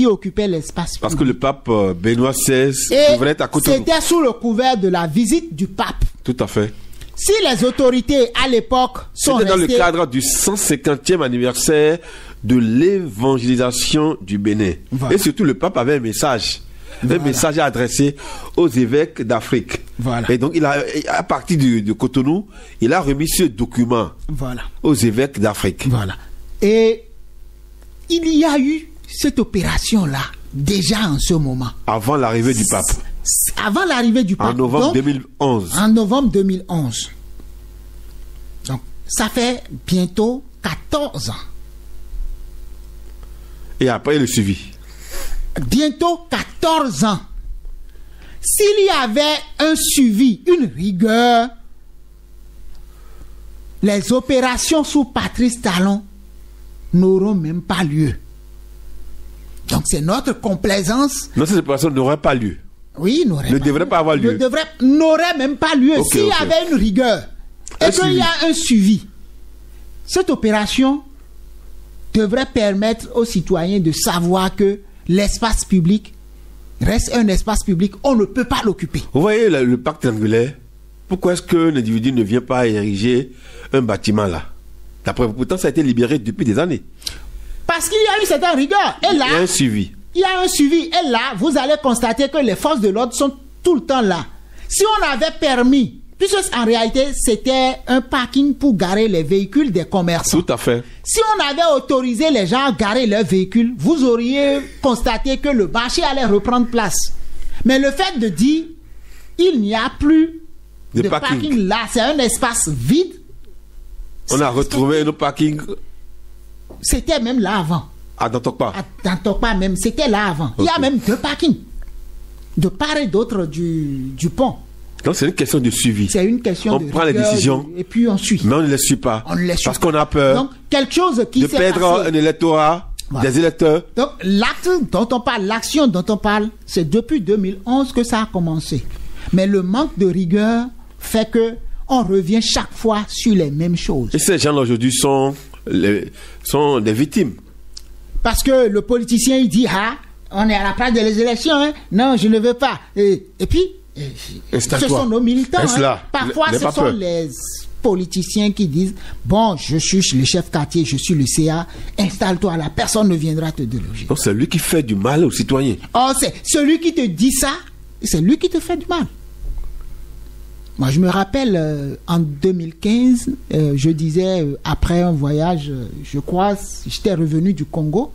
occupaient l'espace public. Parce que le pape Benoît XVI devrait être à Cotonou. C'était sous le couvert de la visite du pape. Tout à fait. Si les autorités à l'époque sont restées... C'était dans le cadre du 150e anniversaire de l'évangélisation du Bénin. Voilà. Et surtout, le pape avait un message. Un message à adresser aux évêques d'Afrique. Voilà. Et donc, à partir de Cotonou, il a remis ce document aux évêques d'Afrique. Voilà. Et il y a eu cette opération-là, déjà en ce moment. Avant l'arrivée du pape. Avant l'arrivée du pape. En novembre 2011. En novembre 2011. Donc, ça fait bientôt 14 ans. Et après, le suivi. Bientôt 14 ans. S'il y avait un suivi, une rigueur, les opérations sous Patrice Talon n'auront même pas lieu. Donc c'est notre complaisance. Non, ces opérations n'auraient pas lieu. Oui, ne devraient pas avoir lieu. N'aurait même pas lieu s'il y avait une rigueur et qu'il y a un suivi. Cette opération devrait permettre aux citoyens de savoir que l'espace public reste un espace public, on ne peut pas l'occuper. Vous voyez le parc triangulaire, pourquoi est-ce qu'un individu ne vient pas ériger un bâtiment là? D'après vous, pourtant ça a été libéré depuis des années. Parce qu'il y a une certaine rigueur. Et là, il y a un suivi. Il y a un suivi. Et là, vous allez constater que les forces de l'ordre sont tout le temps là. Si on avait permis, puisque en réalité c'était un parking pour garer les véhicules des commerçants. Tout à fait. Si on avait autorisé les gens à garer leurs véhicules, vous auriez constaté que le marché allait reprendre place. Mais le fait de dire il n'y a plus de parking là, c'est un espace vide. On a retrouvé nos parkings. C'était même là avant. À Dantokpa. À Dantokpa même, c'était là avant. Okay. Il y a même 2 parkings. De part et d'autre du pont. Donc c'est une question de suivi. C'est une question de prend les décisions et puis on suit. Mais on ne les suit pas. On ne les suit parce qu'on a peur. Donc quelque chose qui de perdre un électorat, des électeurs. Donc l'acte dont on parle, l'action dont on parle, c'est depuis 2011 que ça a commencé. Mais le manque de rigueur fait que on revient chaque fois sur les mêmes choses. Et ces gens-là aujourd'hui sont des victimes. Parce que le politicien il dit on est à la place des élections, hein? Non, je ne veux pas. Et puis ce sont nos militants. Parfois, ce sont les politiciens qui disent bon, je suis le chef quartier, je suis le CA, installe-toi là, personne ne viendra te déloger. Donc, c'est lui qui fait du mal aux citoyens. Oh, c'est celui qui te dit ça, c'est lui qui te fait du mal. Moi, je me rappelle en 2015, je disais après un voyage, je crois, j'étais revenu du Congo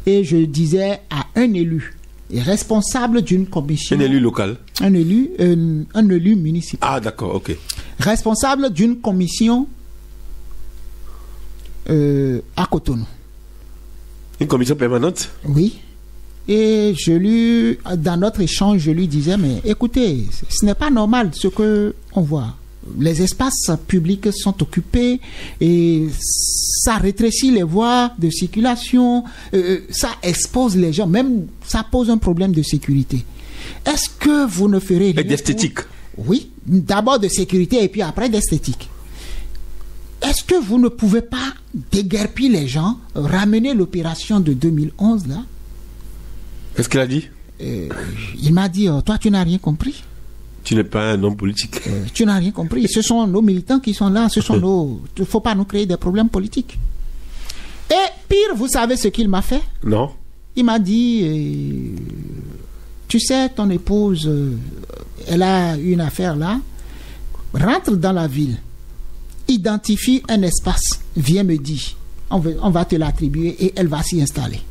et je disais à un élu responsable d'une commission. Un élu local. Un élu municipal. Ah, d'accord, ok. Responsable d'une commission à Cotonou. Une commission permanente? Oui. Et dans notre échange, je lui disais, mais écoutez, ce n'est pas normal ce que on voit. Les espaces publics sont occupés et ça rétrécit les voies de circulation, ça expose les gens, même ça pose un problème de sécurité. Est-ce que vous ne ferez rien? Et d'esthétique? Oui, d'abord de sécurité et puis après d'esthétique. Est-ce que vous ne pouvez pas déguerpir les gens, ramener l'opération de 2011 là? Qu'est-ce qu'il a dit? Il m'a dit, toi tu n'as rien compris. Tu n'es pas un homme politique. Tu n'as rien compris. Ce sont nos militants qui sont là. Il ne faut pas nous créer des problèmes politiques. Et pire, vous savez ce qu'il m'a fait? Non. Il m'a dit, tu sais, ton épouse, elle a une affaire là. Rentre dans la ville. Identifie un espace. Viens me dire. On va te l'attribuer et elle va s'y installer.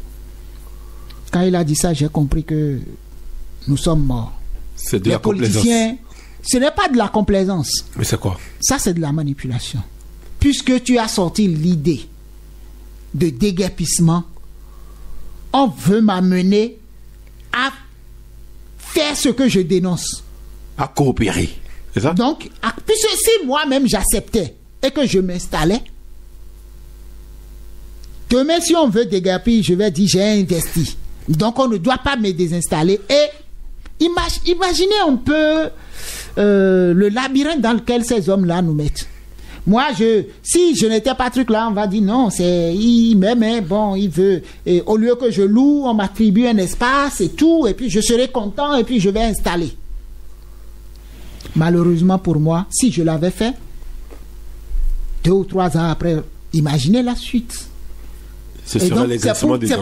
Quand il a dit ça, j'ai compris que nous sommes morts. C'est de la complaisance. Ce n'est pas de la complaisance. Mais c'est quoi? Ça, c'est de la manipulation. Puisque tu as sorti l'idée de déguerpissement, on veut m'amener à faire ce que je dénonce. À coopérer. C'est ça? Donc, puisque si moi-même j'acceptais et que je m'installais, demain, si on veut déguerpir, je vais dire j'ai investi. Donc, on ne doit pas me désinstaller. Et imaginez un peu le labyrinthe dans lequel ces hommes-là nous mettent. Moi, si je n'étais pas truc là, on va dire non, il m'aime, bon, il veut. Et au lieu que je loue, on m'attribue un espace et tout, et puis je serai content, et puis je vais installer. Malheureusement pour moi, si je l'avais fait, 2 ou 3 ans après, imaginez la suite. C'est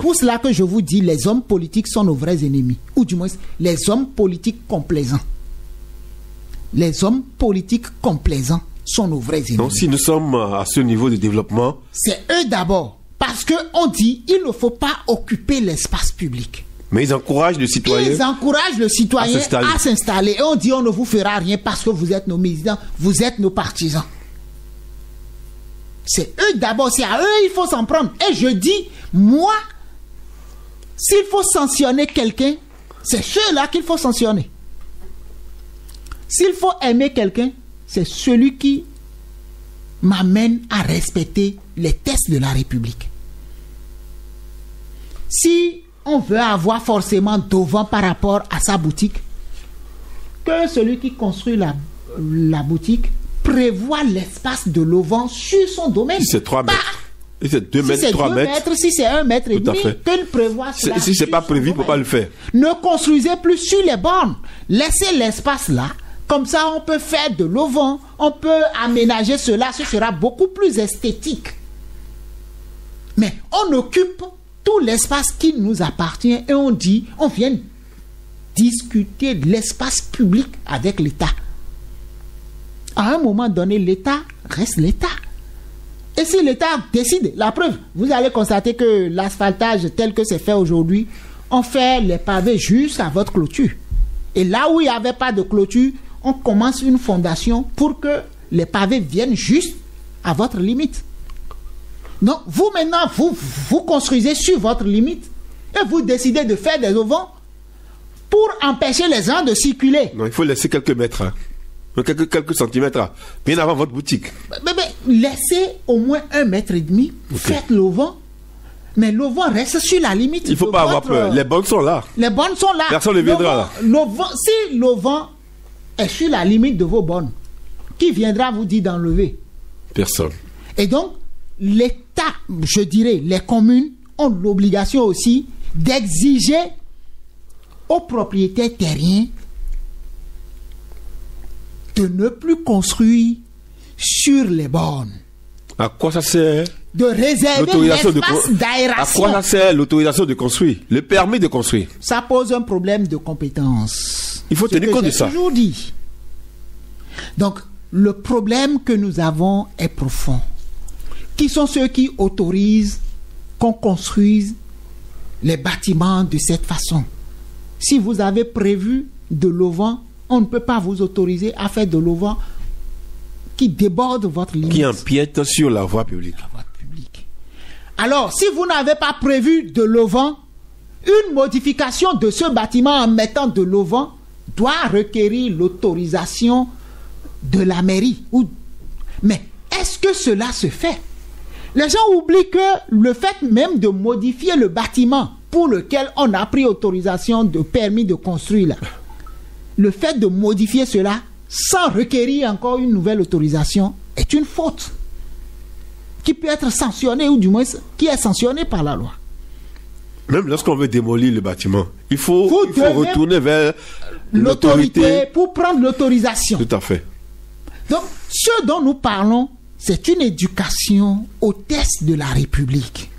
pour cela que je vous dis, les hommes politiques sont nos vrais ennemis. Ou du moins, les hommes politiques complaisants. Les hommes politiques complaisants sont nos vrais ennemis. Donc si nous sommes à ce niveau de développement... C'est eux d'abord. Parce qu'on dit, il ne faut pas occuper l'espace public. Mais ils encouragent le citoyen... Ils encouragent le citoyen à s'installer. Et on dit, on ne vous fera rien parce que vous êtes nos militants, vous êtes nos partisans. C'est eux d'abord, c'est à eux il faut s'en prendre. Et je dis, moi, s'il faut sanctionner quelqu'un, c'est ceux-là qu'il faut sanctionner. S'il faut aimer quelqu'un, c'est celui qui m'amène à respecter les textes de la République. Si on veut avoir forcément d'auvent par rapport à sa boutique, que celui qui construit la boutique prévoit l'espace de l'auvent sur son domaine. Si c'est 3 mètres. Si c'est 2 mètres, 3 mètres. Si c'est 1 mètre et demi, qu'il prévoit cela. Si c'est pas prévu, il ne faut pas le faire. Ne construisez plus sur les bornes. Laissez l'espace là. Comme ça, on peut faire de l'auvent. On peut aménager cela. Ce sera beaucoup plus esthétique. Mais on occupe tout l'espace qui nous appartient et on dit, on vient discuter de l'espace public avec l'État. À un moment donné, l'État reste l'État. Et si l'État décide, la preuve, vous allez constater que l'asphaltage tel que c'est fait aujourd'hui, on fait les pavés jusqu'à votre clôture. Et là où il n'y avait pas de clôture, on commence une fondation pour que les pavés viennent juste à votre limite. Donc, vous maintenant, vous construisez sur votre limite et vous décidez de faire des auvents pour empêcher les gens de circuler. Non, il faut laisser quelques mètres. Hein. Quelques centimètres, bien avant votre boutique. Mais laissez au moins 1 mètre et demi, faites l'auvent, mais l'auvent reste sur la limite. Il ne faut pas avoir peur, les bornes sont là. Les bornes sont là. Personne ne viendra là. Si l'auvent est sur la limite de vos bornes, qui viendra vous dire d'enlever? Personne. Et donc, l'État, je dirais, les communes ont l'obligation aussi d'exiger aux propriétaires terriens de ne plus construire sur les bornes. À quoi ça sert? De réserver l'espace d'aération. À quoi ça sert l'autorisation de construire? Le permis de construire? Ça pose un problème de compétence. Il faut tenir compte de ça. J'ai toujours dit. Donc, le problème que nous avons est profond. Qui sont ceux qui autorisent qu'on construise les bâtiments de cette façon. Si vous avez prévu de l'auvent, on ne peut pas vous autoriser à faire de l'auvent qui déborde votre limite. Qui empiète sur la voie publique. Alors, si vous n'avez pas prévu de l'auvent, une modification de ce bâtiment en mettant de l'auvent doit requérir l'autorisation de la mairie. Mais est-ce que cela se fait? Les gens oublient que le fait même de modifier le bâtiment pour lequel on a pris autorisation de permis de construire, là, le fait de modifier cela sans requérir encore une nouvelle autorisation est une faute qui peut être sanctionnée, ou du moins qui est sanctionnée par la loi. Même lorsqu'on veut démolir le bâtiment, il faut retourner vers l'autorité pour prendre l'autorisation. Tout à fait. Donc, ce dont nous parlons, c'est une éducation aux tests de la République.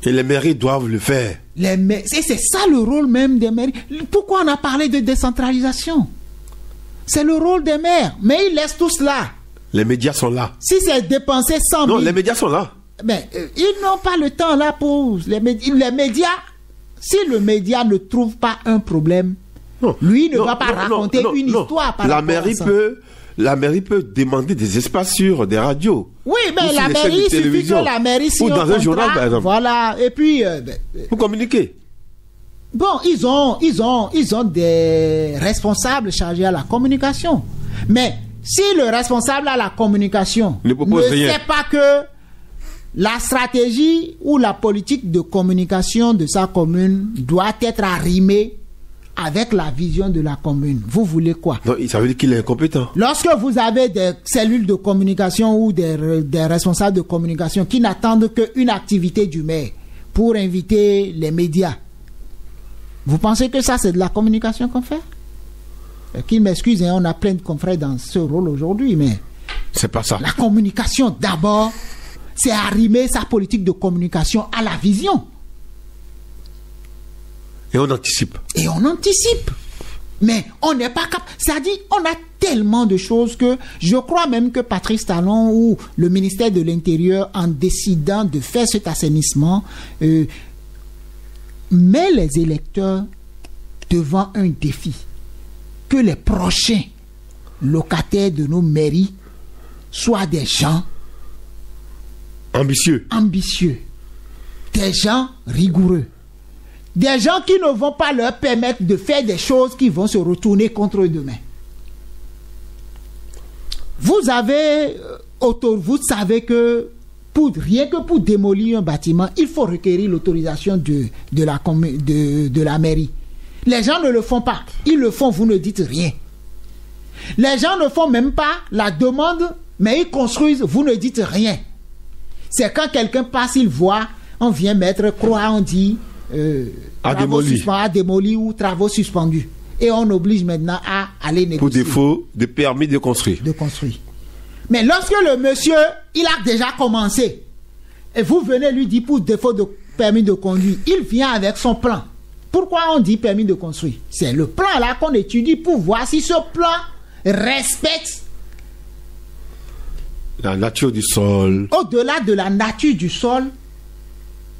Et les mairies doivent le faire. C'est ça le rôle même des mairies. Pourquoi on a parlé de décentralisation? C'est le rôle des maires. Mais ils laissent tout cela. Les médias sont là. Si c'est dépensé 100 000... Non, les médias sont là. Mais ils n'ont pas le temps là pour... Les médias, si le média ne trouve pas un problème, lui ne va pas raconter une histoire par rapport à ça. La mairie peut demander des espaces sur des radios. Oui, mais la mairie, il suffit que la mairie signe ou dans un journal, par exemple. Voilà, et puis... pour communiquer. Bon, ils ont des responsables chargés à la communication. Mais si le responsable à la communication ne sait pas que la stratégie ou la politique de communication de sa commune doit être arrimée avec la vision de la commune, vous voulez quoi? Non, ça veut dire qu'il est incompétent. Lorsque vous avez des cellules de communication ou des responsables de communication qui n'attendent qu'une activité du maire pour inviter les médias, vous pensez que ça c'est de la communication qu'on fait? Qu'ils m'excusent, on a plein de confrères dans ce rôle aujourd'hui, mais c'est pas ça. La communication d'abord, c'est arrimer sa politique de communication à la vision. Et on anticipe. Mais on n'est pas capable. C'est-à-dire, on a tellement de choses que je crois même que Patrice Talon ou le ministère de l'Intérieur, en décidant de faire cet assainissement, met les électeurs devant un défi. Que les prochains locataires de nos mairies soient des gens ambitieux, des gens rigoureux. Des gens qui ne vont pas leur permettre de faire des choses qui vont se retourner contre eux demain. Vous savez que rien que pour démolir un bâtiment, il faut requérir l'autorisation de la mairie. Les gens ne le font pas. Ils le font, vous ne dites rien. Les gens ne font même pas la demande, mais ils construisent, vous ne dites rien. C'est quand quelqu'un passe, il voit, on vient mettre croix, on dit... à démolir ou travaux suspendus. Et on oblige maintenant à aller négocier. Pour défaut de permis de construire. Mais lorsque le monsieur, il a déjà commencé, et vous venez lui dire pour défaut de permis de conduire, il vient avec son plan. Pourquoi on dit permis de construire? C'est le plan là qu'on étudie pour voir si ce plan respecte la nature du sol. Au-delà de la nature du sol,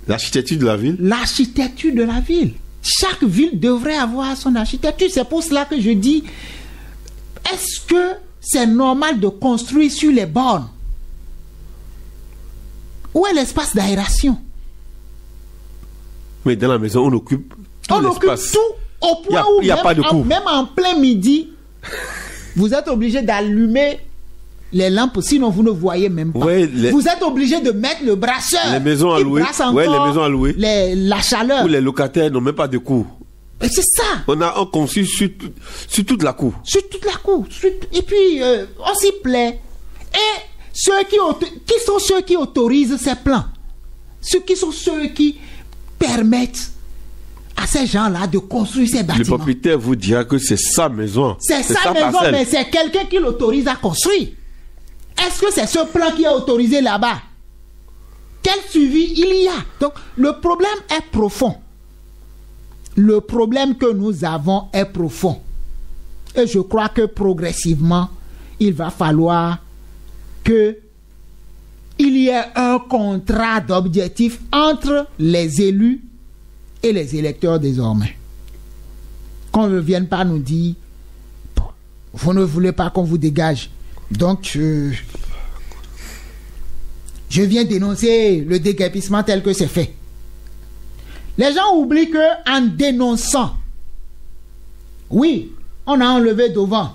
l'architecture de la ville. L'architecture de la ville. Chaque ville devrait avoir son architecture. C'est pour cela que je dis, est-ce que c'est normal de construire sur les bornes? Où est l'espace d'aération? Mais dans la maison, on occupe tout l'espace. Tout au point où même en plein midi, vous êtes obligé d'allumer les lampes, sinon vous ne voyez même pas. Ouais, vous êtes obligé de mettre le brasseur. Les maisons à louer. La chaleur. Où les locataires n'ont même pas de cour. Et c'est ça. On construit sur toute la cour. Sur toute la cour. Et puis, on s'y plaît. Et qui sont ceux qui autorisent ces plans? Qui sont ceux qui permettent à ces gens-là de construire ces bâtiments? Le propriétaire vous dira que c'est sa maison. C'est sa maison, parcelle. Mais c'est quelqu'un qui l'autorise à construire. Est-ce que c'est ce plan qui est autorisé là-bas? Quel suivi il y a? Donc, le problème est profond. Le problème que nous avons est profond. Et je crois que progressivement, il va falloir qu'il il y ait un contrat d'objectif entre les élus et les électeurs désormais. Qu'on ne vienne pas nous dire, bon, vous ne voulez pas qu'on vous dégage. Donc, je viens dénoncer le déguerpissement tel que c'est fait. Les gens oublient qu'en dénonçant, oui, on a enlevé devant.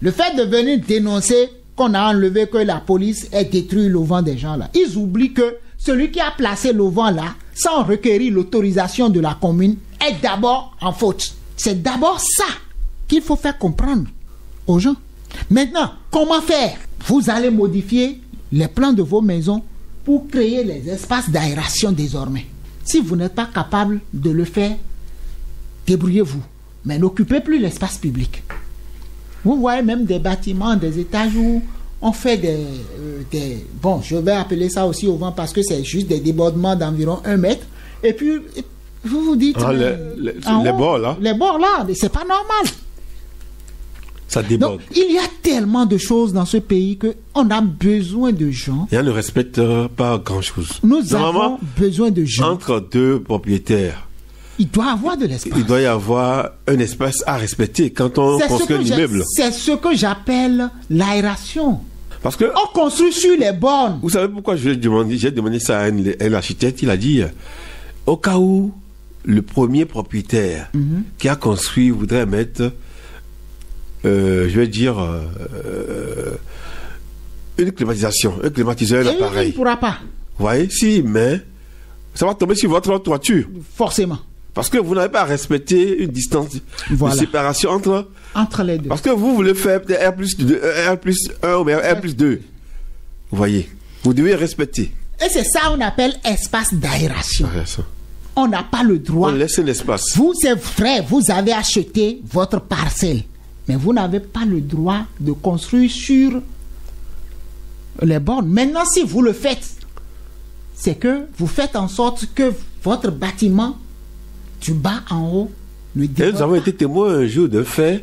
Le fait de venir dénoncer qu'on a enlevé, que la police ait détruit l'auvent des gens là, ils oublient que celui qui a placé l'auvent là, sans requérir l'autorisation de la commune, est d'abord en faute. C'est d'abord ça qu'il faut faire comprendre aux gens. Maintenant, comment faire? Vous allez modifier les plans de vos maisons pour créer les espaces d'aération désormais. Si vous n'êtes pas capable de le faire, débrouillez-vous. Mais n'occupez plus l'espace public. Vous voyez même des bâtiments, des étages où on fait des bon, je vais appeler ça aussi au vent parce que c'est juste des débordements d'environ 1 mètre. Et puis, vous vous dites... les bords là. Les bords là, c'est pas normal. Ça déborde. Donc, il y a tellement de choses dans ce pays qu'on a besoin de gens. Et on ne respecte pas grand-chose. Nous avons besoin de gens. Entre deux propriétaires, il doit y avoir de l'espace. Il doit y avoir un espace à respecter quand on construit un immeuble. C'est ce que j'appelle l'aération. Parce que on construit sur les bornes. Vous savez pourquoi j'ai demandé ça à un architecte. Il a dit, au cas où le premier propriétaire qui a construit voudrait mettre, je vais dire, une climatisation, un climatiseur, un appareil. Il ne pourra pas. Vous voyez, si, mais ça va tomber sur votre toiture. Forcément. Parce que vous n'avez pas respecté une distance de séparation entre les deux. Parce que vous voulez faire R plus 1 ou R plus 2. Vous voyez, vous devez respecter. Et c'est ça qu'on appelle espace d'aération. On n'a pas le droit. On laisse l'espace. Vous, c'est vrai, vous avez acheté votre parcelle. Mais vous n'avez pas le droit de construire sur les bornes. Maintenant, si vous le faites, c'est que vous faites en sorte que votre bâtiment du bas en haut ne déborde pas. Nous avons été témoins un jour de fait.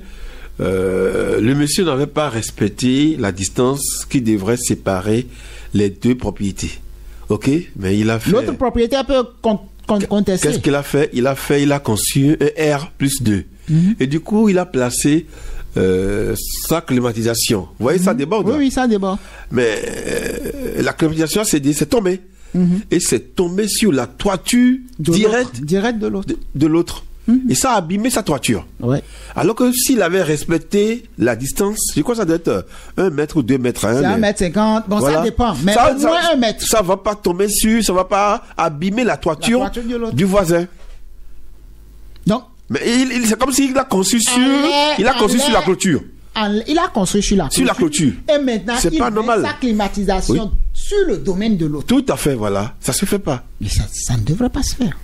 Le monsieur n'avait pas respecté la distance qui devrait séparer les deux propriétés. Ok, mais il a fait. L'autre propriétaire peut contester. Qu'est-ce qu'il a fait? Il a conçu un R plus 2. Et du coup, il a placé sa climatisation. Vous voyez, ça déborde. Oui, ça déborde. Mais la climatisation, c'est tombé. Et c'est tombé sur la toiture directe de l'autre. Et ça a abîmé sa toiture. Ouais. Alors que s'il avait respecté la distance, je crois que ça doit être 1 mètre ou 2 mètres. C'est 1 mètre 50. Bon, voilà. Ça dépend. Mais au moins 1 mètre. Ça ne va pas tomber sur, ça ne va pas abîmer la toiture du voisin. Donc, mais c'est comme s'il a conçu sur la clôture. Il a construit sur la clôture. Et maintenant, il met sa climatisation sur le domaine de l'autre. Tout à fait, voilà. Ça ne se fait pas. Mais ça ne devrait pas se faire.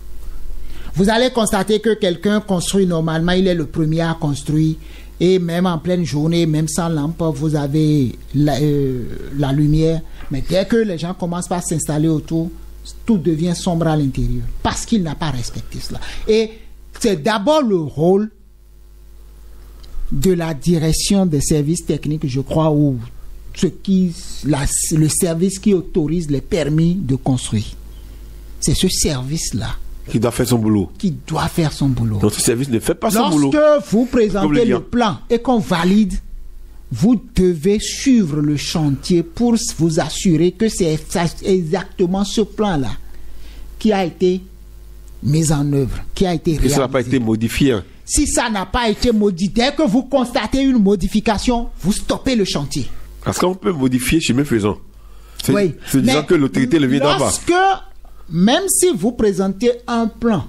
Vous allez constater que quelqu'un construit normalement, il est le premier à construire. Et même en pleine journée, même sans lampe, vous avez la lumière. Mais dès que les gens commencent à s'installer autour, tout devient sombre à l'intérieur. Parce qu'il n'a pas respecté cela. Et c'est d'abord le rôle de la direction des services techniques, je crois, ou le service qui autorise les permis de construire. C'est ce service-là qui doit faire son boulot. Donc ce service ne fait pas son boulot. Lorsque vous présentez le plan et qu'on valide, vous devez suivre le chantier pour vous assurer que c'est exactement ce plan-là qui a été mis en œuvre, qui a été réalisé. Et ça n'a pas été modifié. Si ça n'a pas été modifié, dès que vous constatez une modification, vous stoppez le chantier. Parce qu'on peut modifier chemin faisant. Oui. C'est disant que l'autorité ne viendra pas. Même si vous présentez un plan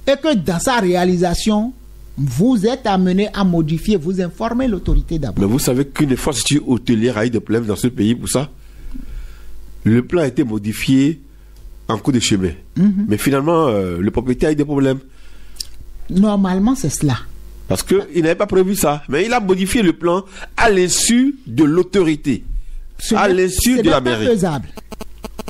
et que dans sa réalisation, vous êtes amené à modifier, vous informez l'autorité d'abord. Mais vous savez qu'une infrastructure hôtelière a eu des problèmes dans ce pays pour ça. Le plan a été modifié en cours de chemin. Mais finalement, le propriétaire a eu des problèmes. Normalement, c'est cela. Parce qu'il n'avait pas prévu ça. Mais il a modifié le plan à l'insu de l'autorité. À l'insu de la mairie. C'est faisable.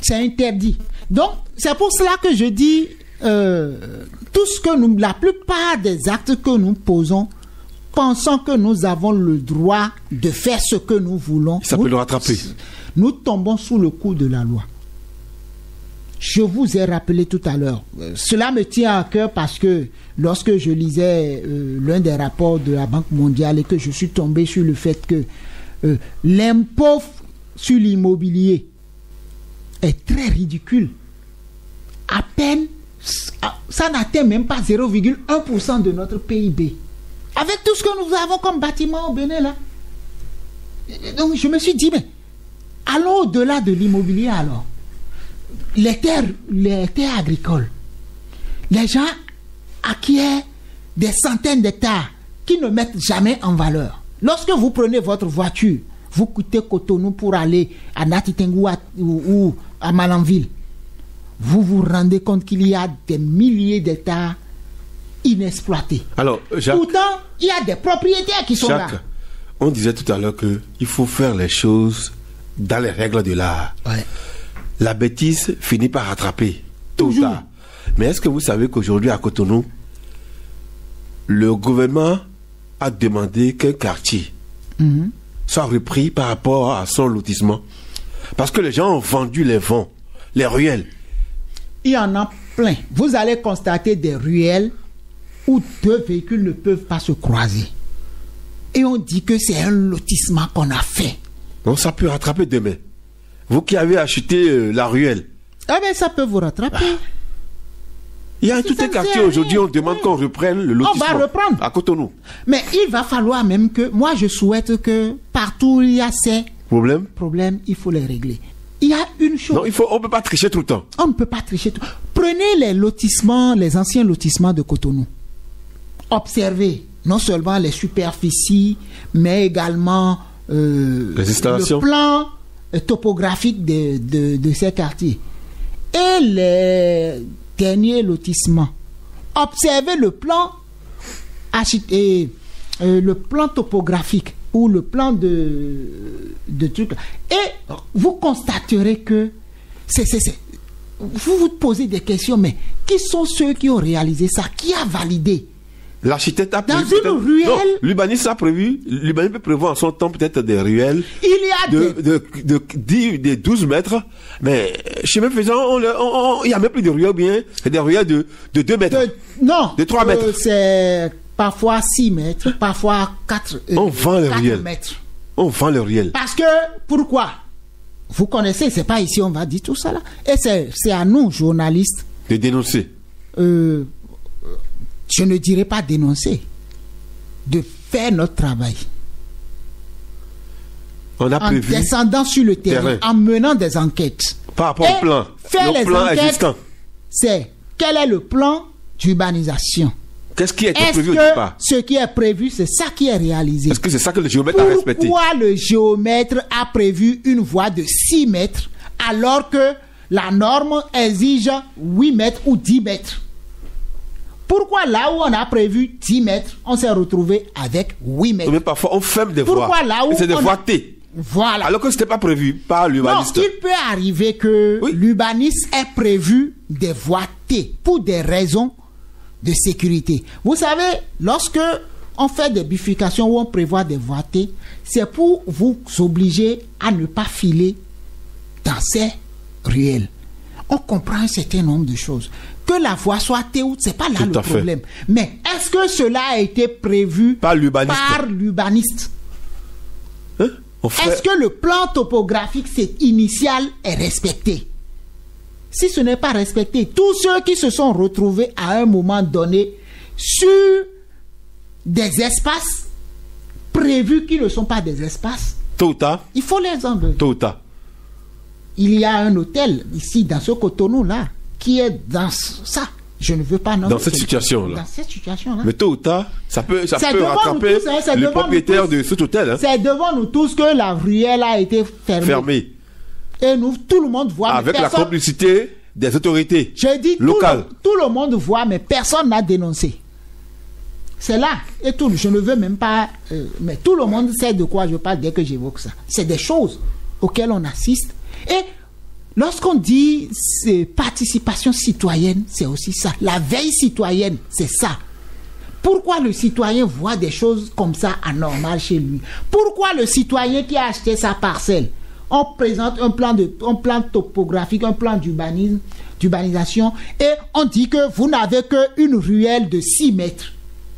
C'est interdit. Donc, c'est pour cela que je dis, tout ce que la plupart des actes que nous posons pensant que nous avons le droit de faire ce que nous voulons, Ça peut le rattraper. Nous tombons sous le coup de la loi. Je vous ai rappelé tout à l'heure. Cela me tient à cœur parce que lorsque je lisais l'un des rapports de la Banque mondiale et que je suis tombé sur le fait que l'impôt sur l'immobilier est très ridicule. À peine, ça n'atteint même pas 0,1% de notre PIB. Avec tout ce que nous avons comme bâtiment au Bénin là. Donc je me suis dit, mais allons au-delà de l'immobilier alors. Les terres agricoles. Les gens acquièrent des centaines d'hectares qui ne mettent jamais en valeur. Lorsque vous prenez votre voiture, vous quittez Cotonou pour aller à Natitengu ou à Malanville, vous vous rendez compte qu'il y a des milliers d'hectares inexploités. Alors, Jacques, pourtant, il y a des propriétaires qui sont Jacques, là. On disait tout à l'heure qu'il faut faire les choses dans les règles de l'art. Ouais. La bêtise finit par rattraper, tôt ou Toujours. tard. Mais est-ce que vous savez qu'aujourd'hui à Cotonou, le gouvernement a demandé qu'un quartier soit repris par rapport à son lotissement? Parce que les gens ont vendu les vents, les ruelles. Il y en a plein. Vous allez constater des ruelles où deux véhicules ne peuvent pas se croiser. Et on dit que c'est un lotissement qu'on a fait. Donc ça peut rattraper demain. Vous qui avez acheté la ruelle. Ah ben ça peut vous rattraper. Il y a Si tout ça un ne quartier sert à aujourd'hui, rien. on demande Oui. qu'on reprenne le lotissement. On va reprendre. À Cotonou. Mais il va falloir même que, moi je souhaite que partout où il y a ces Problème? problèmes, il faut les régler. Il y a une chose. Non, on ne peut pas tricher tout le temps. On ne peut pas tricher tout. Prenez les lotissements, les anciens lotissements de Cotonou. Observez non seulement les superficies, mais également Les installations. le plan topographique de ces quartiers. Et les derniers lotissements. Observez le plan le plan topographique ou le plan de trucs. Et vous constaterez que vous vous posez des questions, mais qui sont ceux qui ont réalisé ça? Qui a validé? L'architecte a Dans prévu. une ruelle. Non, l'urbaniste a prévu. L'urbaniste peut prévoir en son temps peut-être des ruelles Il y a de 12 mètres. Mais chemin faisant, il n'y a même plus de ruelles bien. C'est des ruelles de 2 mètres. non, de 3 mètres. C'est parfois 6 mètres, parfois 4, On vend les 4 ruelles. mètres. On vend les ruelles. Parce que, pourquoi? Vous connaissez, c'est pas ici on va dire tout ça là. Et c'est à nous, journalistes, De dénoncer. je ne dirais pas dénoncer, de faire notre travail. On a En prévu. descendant sur le terrain, en menant des enquêtes. Par rapport Et au plan. faire les Le plan enquêtes, existant. c'est quel est le plan d'urbanisation? Qu'est-ce qui a été Est-ce prévu au que départ? ce qui est prévu, c'est ça qui est réalisé? Est-ce que c'est ça que le géomètre a respecté? Pourquoi le géomètre a prévu une voie de 6 mètres alors que la norme exige 8 mètres ou 10 mètres? Pourquoi là où on a prévu 10 mètres, on s'est retrouvé avec 8 mètres? Mais parfois, on ferme des Pourquoi voies. là où Et c'est des on voies a- T. Voilà. Alors que ce n'était pas prévu par Non, l'urbaniste. il peut arriver que Oui. l'urbaniste ait prévu des voies T pour des raisons de sécurité. Vous savez, lorsque on fait des bifurcations où on prévoit des voies T, c'est pour vous obliger à ne pas filer dans ces ruelles. On comprend un certain nombre de choses. Que la voie soit T ou c'est pas là Tout le à fait. problème. Mais est-ce que cela a été prévu Par l'urbaniste. par l'urbaniste? Hein? On fait- Est-ce que le plan topographique initial est respecté? Si ce n'est pas respecté, tous ceux qui se sont retrouvés à un moment donné sur des espaces prévus qui ne sont pas des espaces, Tôt ou tard. il faut les enlever. Tôt ou tard. Il y a un hôtel ici, dans ce Cotonou-là, qui est dans ça. Je ne veux pas nommer. Dans cette situation-là. Dans cette situation-là. Mais tôt ou tard, ça peut C'est rattraper devant nous tous, hein, c'est le devant propriétaire nous tous. de cet hôtel. Hein, C'est devant nous tous que la ruelle a été fermée. fermé. Et nous, tout le monde voit. mais Avec la personne- complicité des autorités Je dis locales. tout le monde voit, mais personne n'a dénoncé. C'est là. Et tout, je ne veux même pas. Mais tout le monde sait de quoi je parle dès que j'évoque ça. C'est des choses auxquelles on assiste. Et lorsqu'on dit participation citoyenne, c'est aussi ça. La veille citoyenne, c'est ça. Pourquoi le citoyen voit des choses comme ça anormales chez lui? Pourquoi le citoyen qui a acheté sa parcelle, on présente un plan topographique, un plan d'urbanisation, et on dit que vous n'avez qu'une ruelle de 6 mètres.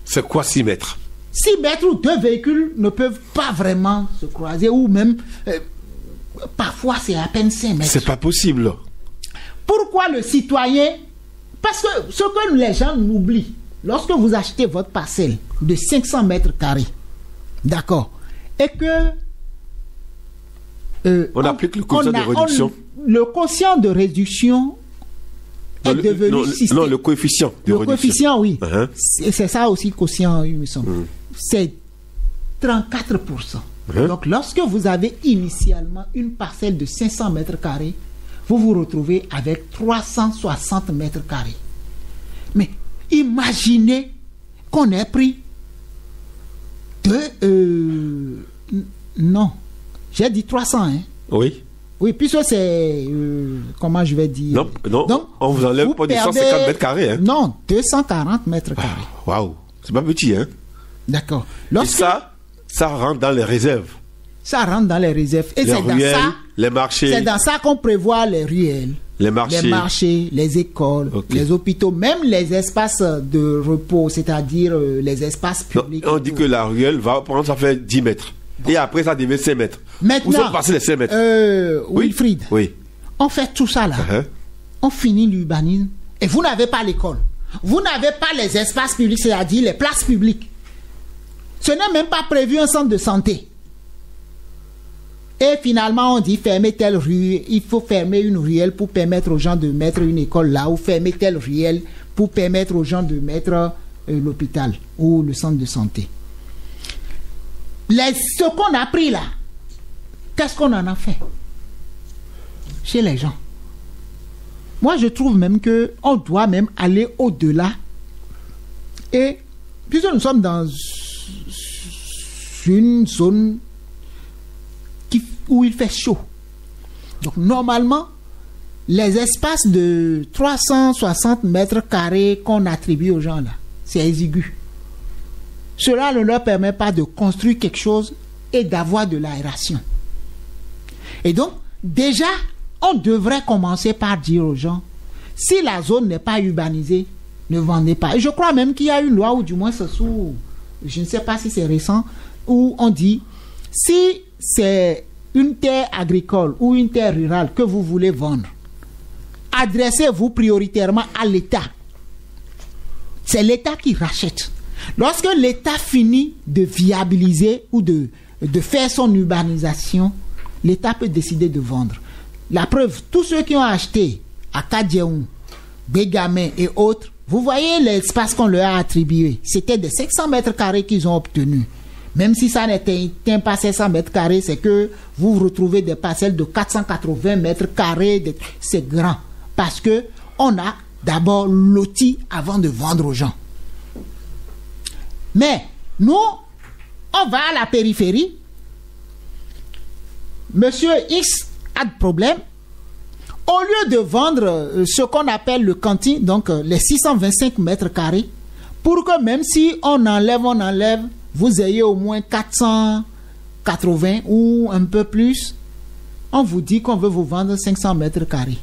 C'est quoi 6 mètres? 6 mètres où 2 véhicules ne peuvent pas vraiment se croiser, ou même parfois c'est à peine 5 mètres. C'est pas possible. Pourquoi le citoyen? Parce que ce que les gens oublient, lorsque vous achetez votre parcelle de 500 mètres carrés, d'accord, et que on applique le quotient de réduction. Le quotient de réduction est devenu système. Non, le coefficient de réduction. Le coefficient, oui. C'est ça aussi, quotient, il me semble. C'est 34%. Donc, lorsque vous avez initialement une parcelle de 500 mètres carrés, vous vous retrouvez avec 360 mètres carrés. Mais imaginez qu'on ait pris non, j'ai dit 300, hein? Oui. Oui, puisque c'est... comment je vais dire? Non, donc, on vous enlève pas de 150 mètres carrés, hein? Non, 240 mètres carrés. Waouh, c'est pas petit, hein? D'accord. Et ça rentre dans les réserves. Ça rentre dans les réserves. Et les ruelles, les marchés. C'est dans ça qu'on prévoit les ruelles. Les marchés, les écoles, les hôpitaux, même les espaces de repos, c'est-à-dire les espaces publics. Non, on dit que la ruelle va prendre, ça fait 10 mètres. Bon. Et après, ça devient 5 mètres. Maintenant, où sont passés les 5 mètres? Wilfried, oui. On fait tout ça là. On finit l'urbanisme. Et vous n'avez pas l'école. Vous n'avez pas les espaces publics, c'est-à-dire les places publiques. Ce n'est même pas prévu un centre de santé. Et finalement, on dit fermer telle rue, il faut fermer une ruelle pour permettre aux gens de mettre une école là, ou fermer telle ruelle pour permettre aux gens de mettre l'hôpital ou le centre de santé. Ce qu'on a pris là, qu'est-ce qu'on en a fait chez les gens? Moi, je trouve même qu'on doit même aller au-delà. Et puisque nous sommes dans une zone où il fait chaud. Donc, normalement, les espaces de 360 mètres carrés qu'on attribue aux gens là, c'est exigu. Cela ne leur permet pas de construire quelque chose et d'avoir de l'aération. Et donc, déjà, on devrait commencer par dire aux gens, si la zone n'est pas urbanisée, ne vendez pas. Et je crois même qu'il y a une loi, ou du moins c'est sous, je ne sais pas si c'est récent, où on dit, si c'est une terre agricole ou une terre rurale que vous voulez vendre, adressez-vous prioritairement à l'État. C'est l'État qui rachète. Lorsque l'État finit de viabiliser ou de faire son urbanisation, l'État peut décider de vendre. La preuve, tous ceux qui ont acheté à Kadjeoum, Bégamé et autres, vous voyez l'espace qu'on leur a attribué. C'était des 500 mètres carrés qu'ils ont obtenus. Même si ça n'atteint pas 500 mètres carrés, c'est que vous retrouvez des parcelles de 480 mètres carrés. C'est grand. Parce que on a d'abord loti avant de vendre aux gens. Mais nous, on va à la périphérie. Monsieur X a de problème. Au lieu de vendre ce qu'on appelle le cantine, donc les 625 mètres carrés, pour que même si on enlève, vous ayez au moins 480 ou un peu plus, on vous dit qu'on veut vous vendre 500 mètres carrés.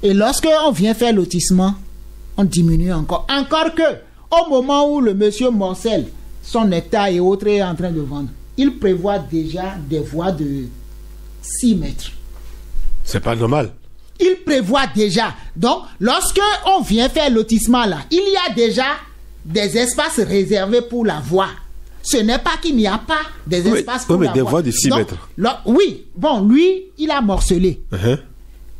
Et lorsque on vient faire lotissement, on diminue encore. Encore que, au moment où le monsieur morcelle son hectare et autres est en train de vendre, il prévoit déjà des voies de 6 mètres. C'est pas normal. Il prévoit déjà. Donc, lorsque on vient faire lotissement là, il y a déjà des espaces réservés pour la voie. Ce n'est pas qu'il n'y a pas des espaces pour la voie. Mais des voies de 6 mètres. Oui, bon, lui, il a morcelé.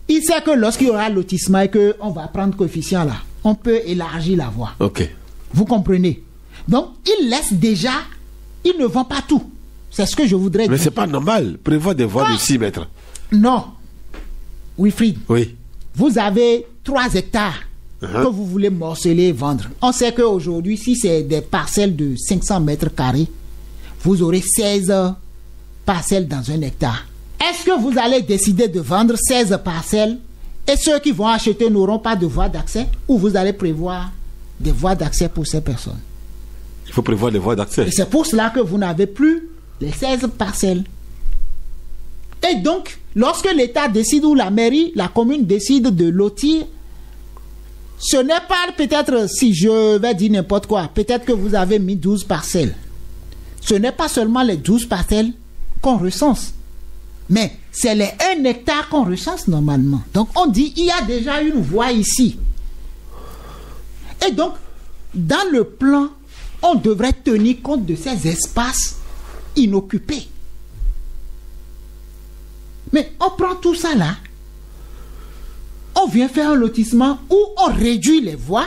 Il sait que lorsqu'il y aura lotissement et qu'on va prendre coefficient là, on peut élargir la voie. Ok. Vous comprenez? Donc, il laisse déjà, il ne vend pas tout. C'est ce que je voudrais dire. Mais c'est pas normal. Prévoit des voies de 6 mètres. Non. Wilfried. Oui. Vous avez 3 hectares que vous voulez morceler et vendre. On sait qu'aujourd'hui, si c'est des parcelles de 500 mètres carrés, vous aurez 16 parcelles dans un hectare. Est-ce que vous allez décider de vendre 16 parcelles et ceux qui vont acheter n'auront pas de voie d'accès, ou vous allez prévoir des voies d'accès pour ces personnes? Il faut prévoir les voies d'accès. Et c'est pour cela que vous n'avez plus les 16 parcelles. Et donc, lorsque l'État décide ou la mairie, la commune décide de lotir, ce n'est pas peut-être, si je vais dire n'importe quoi, peut-être que vous avez mis 12 parcelles. Ce n'est pas seulement les 12 parcelles qu'on recense, mais c'est les 1 hectare qu'on recense normalement. Donc on dit, il y a déjà une voie ici. Et donc, dans le plan, on devrait tenir compte de ces espaces inoccupés. Mais on prend tout ça là, on vient faire un lotissement où on réduit les voies,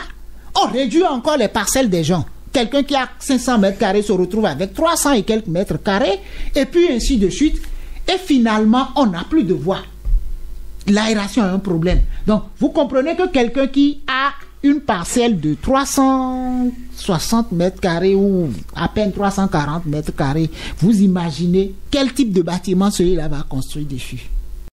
on réduit encore les parcelles des gens. Quelqu'un qui a 500 mètres carrés se retrouve avec 300 et quelques mètres carrés, et puis ainsi de suite. Et finalement, on n'a plus de voies. L'aération est un problème. Donc, vous comprenez que quelqu'un qui a une parcelle de 360 mètres carrés ou à peine 340 mètres carrés, vous imaginez quel type de bâtiment celui-là va construire dessus.